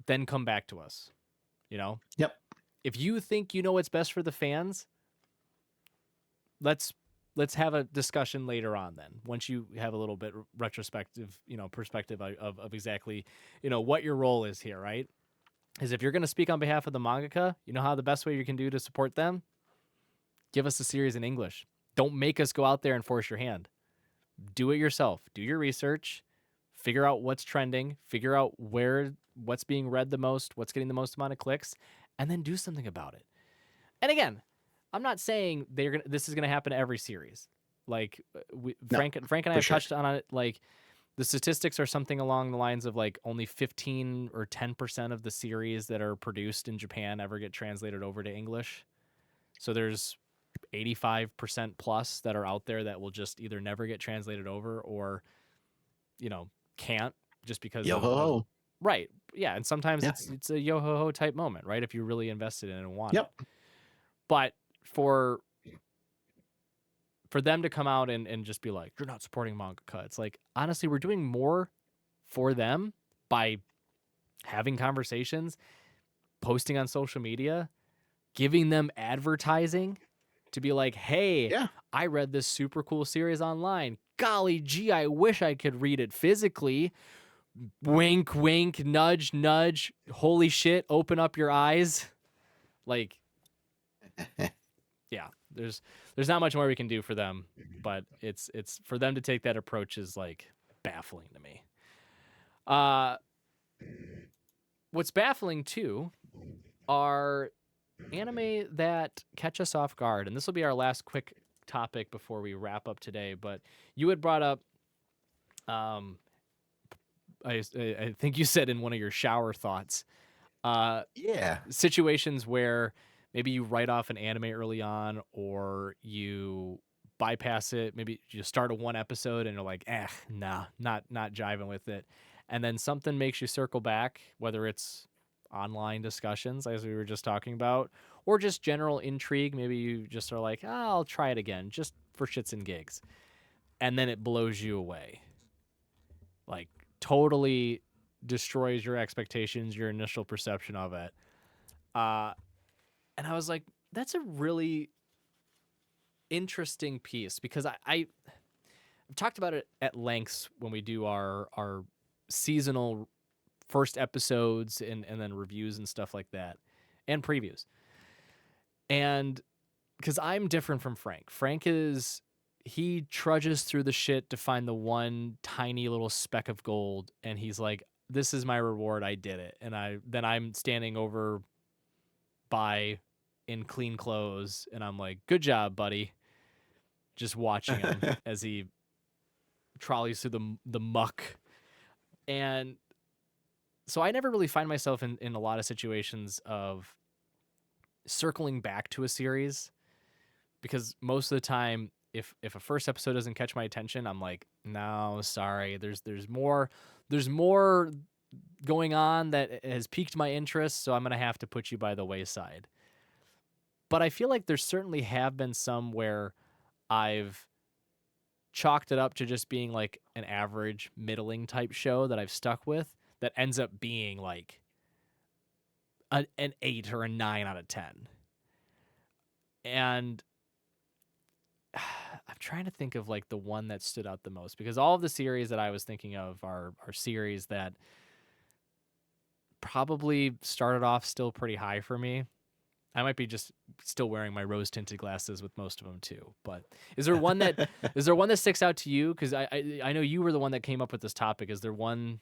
then come back to us. Yep. If you think you know what's best for the fans, let's have a discussion later on. Then, once you have a little bit retrospective, perspective of exactly, what your role is here, right? Is if you're going to speak on behalf of the mangaka, you know how the best way you can do to support them? Give us a series in English. Don't make us go out there and force your hand. Do it yourself. Do your research. Figure out what's trending. Figure out what's being read the most, what's getting the most amount of clicks, and then do something about it. And again, I'm not saying this is gonna happen to every series. Like, Frank and I have touched on it. Like, the statistics are something along the lines of like only 15 or 10% of the series that are produced in Japan ever get translated over to English. So there's 85% plus that are out there that will just either never get translated over, or can't, just because yo-ho-ho. Right. Yeah, and sometimes it's a yo-ho-ho type moment, right? If you really invested in it and want it. But for them to come out and just be like, you're not supporting mangaka, it's like, honestly, we're doing more for them by having conversations, posting on social media, giving them advertising to be like, hey, I read this super cool series online. Golly gee, I wish I could read it physically. Wink, wink, nudge, nudge. Holy shit, open up your eyes. Like, yeah, there's not much more we can do for them, but it's for them to take that approach is like baffling to me. What's baffling too are anime that catch us off guard, and this will be our last quick topic before we wrap up today. But you had brought up, I think you said in one of your shower thoughts, situations where maybe you write off an anime early on, or you bypass it. Maybe you start a one episode and you're like, nah, not jiving with it. And then something makes you circle back, whether it's online discussions, as we were just talking about, or just general intrigue. Maybe you just are like, I'll try it again, just for shits and gigs. and then it blows you away. Like totally destroys your expectations, your initial perception of it. And I was like, that's a really interesting piece because I've talked about it at lengths when we do our seasonal first episodes and then reviews and stuff like that and previews. And because I'm different from Frank. Frank he trudges through the shit to find the one tiny little speck of gold, and he's like, this is my reward, I did it. And I'm standing over by in clean clothes, and I'm like, good job, buddy. Just watching him as he trolleys through the muck. And so I never really find myself in a lot of situations of circling back to a series, because most of the time, if a first episode doesn't catch my attention, I'm like, no, sorry. There's more going on that has piqued my interest, so I'm gonna have to put you by the wayside. But I feel like there certainly have been some where I've chalked it up to just being like an average middling type show that I've stuck with that ends up being like an 8 or a 9 out of 10. And I'm trying to think of like the one that stood out the most, because all of the series that I was thinking of are series that probably started off still pretty high for me. I might be just still wearing my rose tinted glasses with most of them too. But is there one that sticks out to you? Because I know you were the one that came up with this topic. Is there one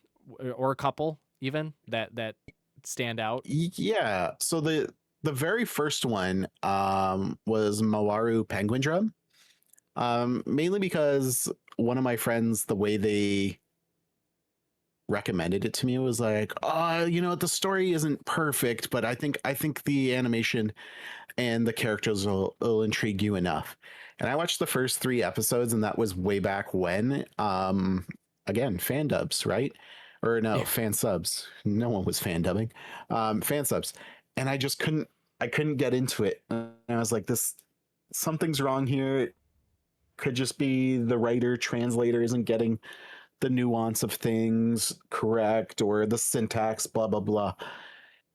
or a couple even that stand out? Yeah. So the very first one was Mawaru Penguin Drum. Mainly because one of my friends, the way they recommended it to me was like, oh, the story isn't perfect, but I think the animation and the characters will intrigue you enough. And I watched the first 3 episodes, and that was way back when. Again, fan dubs, right? Or no, Yeah. fan subs. No one was fan dubbing. Fan subs. And I couldn't get into it. And I was like, something's wrong here. It could just be the writer translator isn't getting the nuance of things correct, or the syntax, blah blah blah.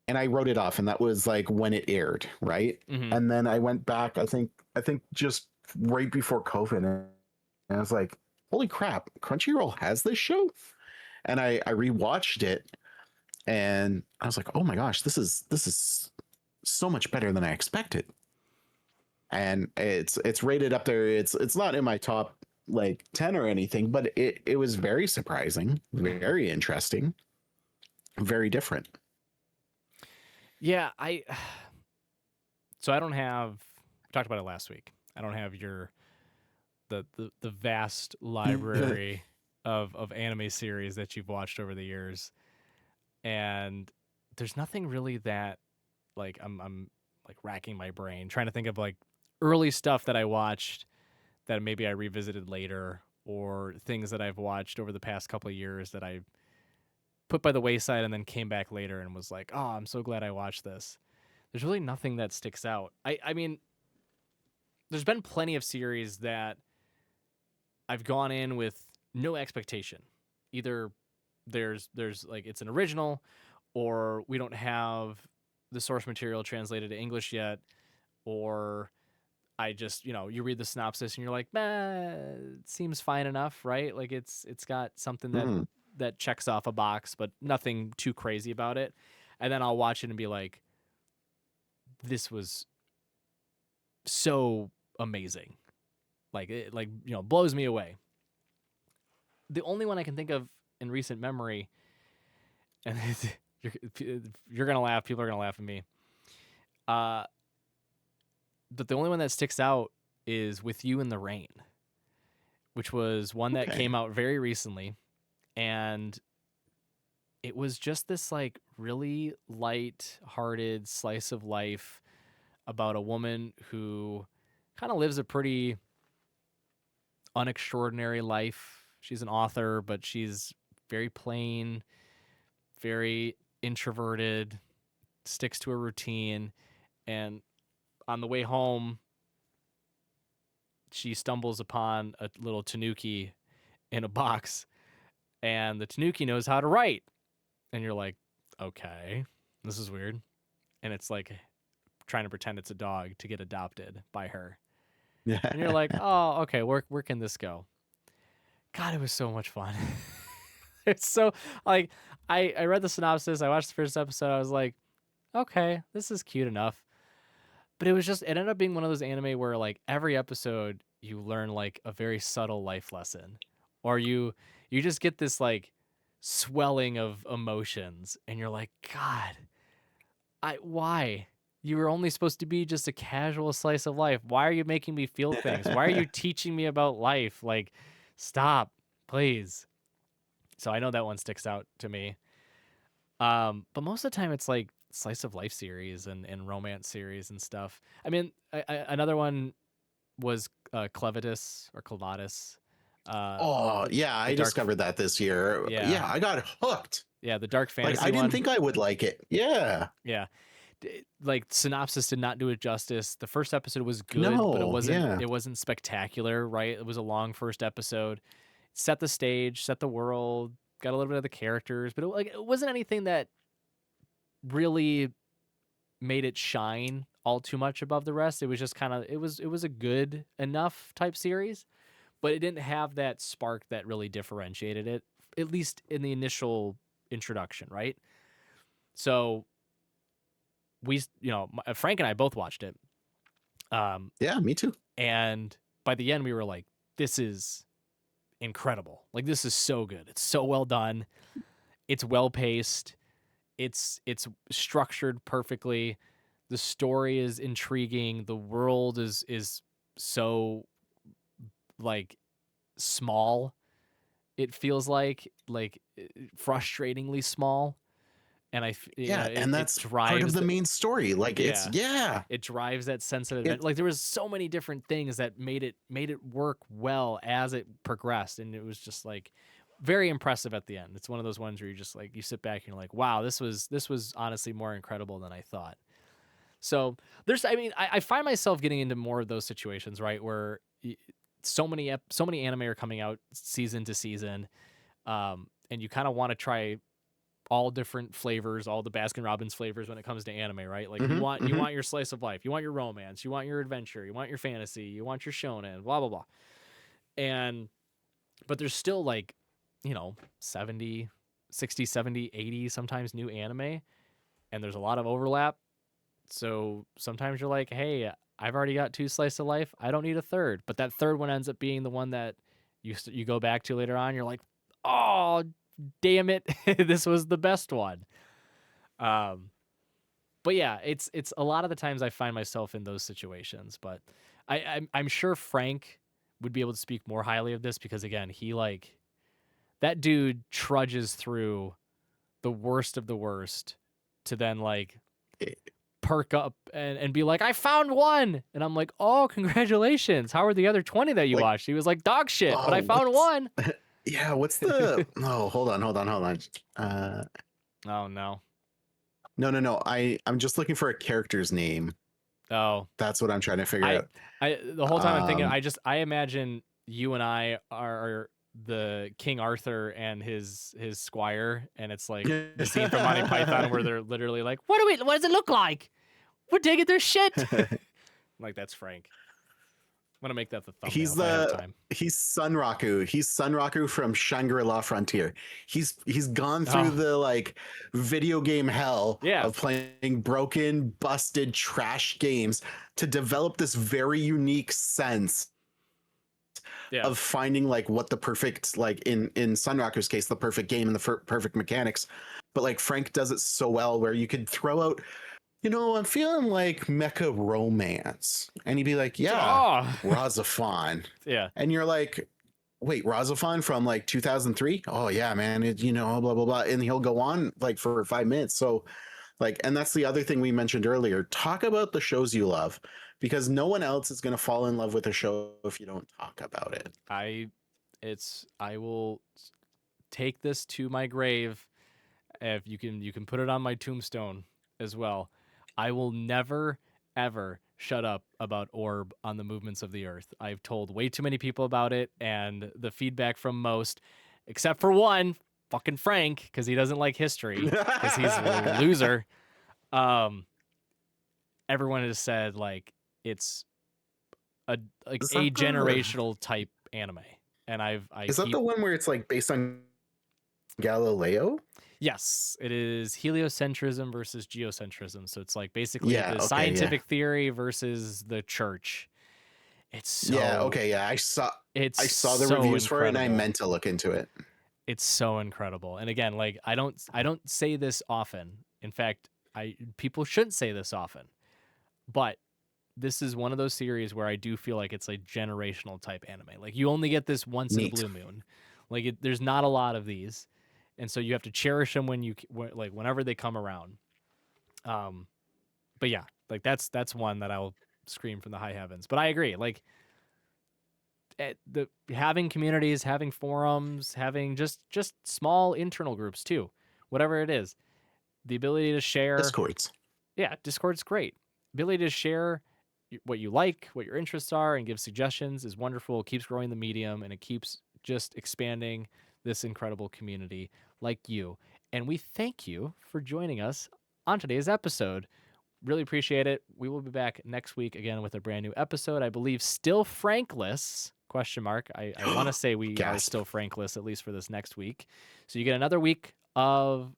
And I wrote it off, and that was like when it aired, right? Mm-hmm. And then I went back, I think just right before COVID, and I was like, holy crap, Crunchyroll has this show. And I rewatched it, and I was like, oh my gosh, this is so much better than I expected. And it's rated up there. It's not in my top like 10 or anything, but it was very surprising, very interesting, very different. Yeah, so I don't have, we talked about it last week. I don't have the vast library of anime series that you've watched over the years. And there's nothing really that like I'm like racking my brain trying to think of like early stuff that I watched that maybe I revisited later, or things that I've watched over the past couple of years that I put by the wayside and then came back later and was like, oh, I'm so glad I watched this. There's really nothing that sticks out. I mean, there's been plenty of series that I've gone in with no expectation. Either there's like it's an original, or we don't have the source material translated to English yet, or I just, you read the synopsis and you're like, it seems fine enough, right? Like it's got something Mm. that checks off a box, but nothing too crazy about it. And then I'll watch it and be like, this was so amazing. Like it blows me away. The only one I can think of in recent memory, and you're gonna laugh, people are gonna laugh at me. But the only one that sticks out is With You in the Rain, which was one that Okay. came out very recently, and it was just this like really light-hearted slice of life about a woman who kind of lives a pretty unextraordinary life. She's an author, but she's very plain, very introverted, sticks to a routine, and on the way home she stumbles upon a little tanuki in a box, and the tanuki knows how to write. And you're like, okay, this is weird. And it's like trying to pretend it's a dog to get adopted by her. And you're like, oh, okay, where can this go? God, it was so much fun. It's so like I read the synopsis, I watched the first episode, I was like, okay, this is cute enough. But it ended up being one of those anime where like every episode you learn like a very subtle life lesson. Or you just get this like swelling of emotions and you're like, God, why? You were only supposed to be just a casual slice of life. Why are you making me feel things? Why are you teaching me about life? Like, stop, please. So I know that one sticks out to me. But most of the time it's like slice of life series and romance series and stuff. I mean, another one was Clevitus or Clevatus. Oh, yeah, The I dark, discovered that this year. yeah, Yeah, I got hooked. yeah, the dark Like, fantasy I didn't one. think I would like it. Yeah. Yeah, like synopsis did not do it justice. The first episode was good, but No, yeah. it wasn't spectacular, right? It was a long first episode. Set the stage, set the world, got a little bit of the characters, but it wasn't anything that really made it shine all too much above the rest. It was just kind of it was a good enough type series, but it didn't have that spark that really differentiated it, at least in the initial introduction, right? So Frank and I both watched it. Yeah, me too. And by the end we were like, this is incredible. Like, this is so good. It's so well done. It's well paced. It's structured perfectly. The story is intriguing. The world is so like small. It feels like frustratingly small. And Yeah, it, and it that's part of drives the main story. Like, it's yeah, yeah. it drives that sense of adventure. It Like, there was so many different things that made it work well as it progressed, and it was just like very impressive at the end. It's one of those ones where you just like you sit back and you're like, wow, this was honestly more incredible than I thought. So I find myself getting into more of those situations, right, where so many anime are coming out season to season, and you kind of want to try all different flavors, all the Baskin Robbins flavors when it comes to anime, right? Like, mhm, you mhm. want your slice of life, you want your romance, you want your adventure, you want your fantasy, you want your shonen, blah blah blah. And but there's still like, 70, 60, 70, 80 sometimes new anime, and there's a lot of overlap. So sometimes you're like, "Hey, I've already got two slice of life. I don't need a third." But that third one ends up being the one that you go back to later on. You're like, "Oh, damn it. This was the best one." Um but yeah, it's a lot of the times I find myself in those situations, but I'm sure Frank would be able to speak more highly of this because again, he like that dude trudges through the worst of the worst to then like Eh, perk up and be like, I found one. And I'm like, oh, congratulations. How are the other 20 that you like, watched? He was like, dog shit, but I oh, found what's one. yeah, what's the no, hold on. Uh Oh no. no. I'm just looking for a character's name. Oh, That's what I'm trying to figure I out. the whole time I'm thinking, Um I imagine you and I are the King Arthur and his squire, and it's like the scene from Monty Python where they're literally like, what does it look like? We're taking their shit. Like, that's Frank. I'm gonna make that the thumbnail he's if I have the time. he's Sunraku. He's Sunraku from Shangri-La Frontier. He's gone through Oh, the like video game hell yeah. of playing broken, busted, trash games to develop this very unique sense Yeah. of finding like what the perfect, like in Sunraku's case, the perfect game and the perfect mechanics. But like Frank does it so well where you could throw out, I'm feeling like mecha romance. And he'd be like, yeah, Oh. Razafon. Yeah. And you're like, wait, Razafon from like 2003? Oh, yeah, man. Blah, blah, blah. And he'll go on like for 5 minutes. So, like, and that's the other thing we mentioned earlier. Talk about the shows you love because no one else is going to fall in love with a show if you don't talk about it. I will take this to my grave. If you can put it on my tombstone as well. I will never ever shut up about Orb on the movements of the Earth. I've told way too many people about it, and the feedback from most, except for one, fucking Frank, because he doesn't like history, because he's a loser. Everyone has said like it's a Is a that the generational type anime, and I is that keep the one where it's like based on Galileo? yes, it is heliocentrism versus geocentrism. So it's like basically Yeah. the Okay. Yeah. scientific theory versus the church. It's Yeah. so Okay. Yeah. it's I saw the so reviews for it, and I incredible. meant to look into it. It's so incredible. And again, like I don't say this often. In fact, people shouldn't say this often. But this is one of those series where I do feel like it's a generational type anime. Like you only get this once in a Neat. blue moon. Like there's not a lot of these, and so you have to cherish them like whenever they come around. But yeah, like that's one that I'll scream from the high heavens. But I agree. Like the having communities, having forums, having just small internal groups too, whatever it is, the ability to share. Discords. Yeah, Discord's great. Ability to share what you like, what your interests are, and give suggestions is wonderful. It keeps growing the medium, and it keeps just expanding this incredible community like you. And we thank you for joining us on today's episode. Really appreciate it. We will be back next week again with a brand new episode. I believe still Frankless, question mark. I want to say we are Gasp. still Frankless, at least for this next week. So you get another week of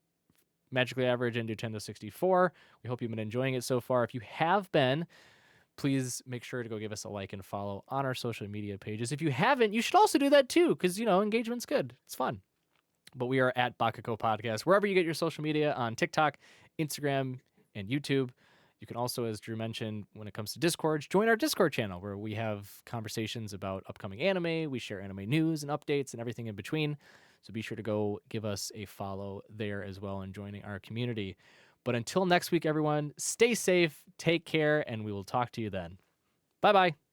Magically Average and Nintendo 64. We hope you've been enjoying it so far. If you have been, please make sure to go give us a like and follow on our social media pages. If you haven't, you should also do that too, because, engagement's good. It's fun. But we are at Bakacopodcast, wherever you get your social media, on TikTok, Instagram, and YouTube. You can also, as Drew mentioned, when it comes to Discord, join our Discord channel where we have conversations about upcoming anime. We share anime news and updates and everything in between. So be sure to go give us a follow there as well and joining our community. But until next week, everyone, stay safe, take care, and we will talk to you then. Bye bye.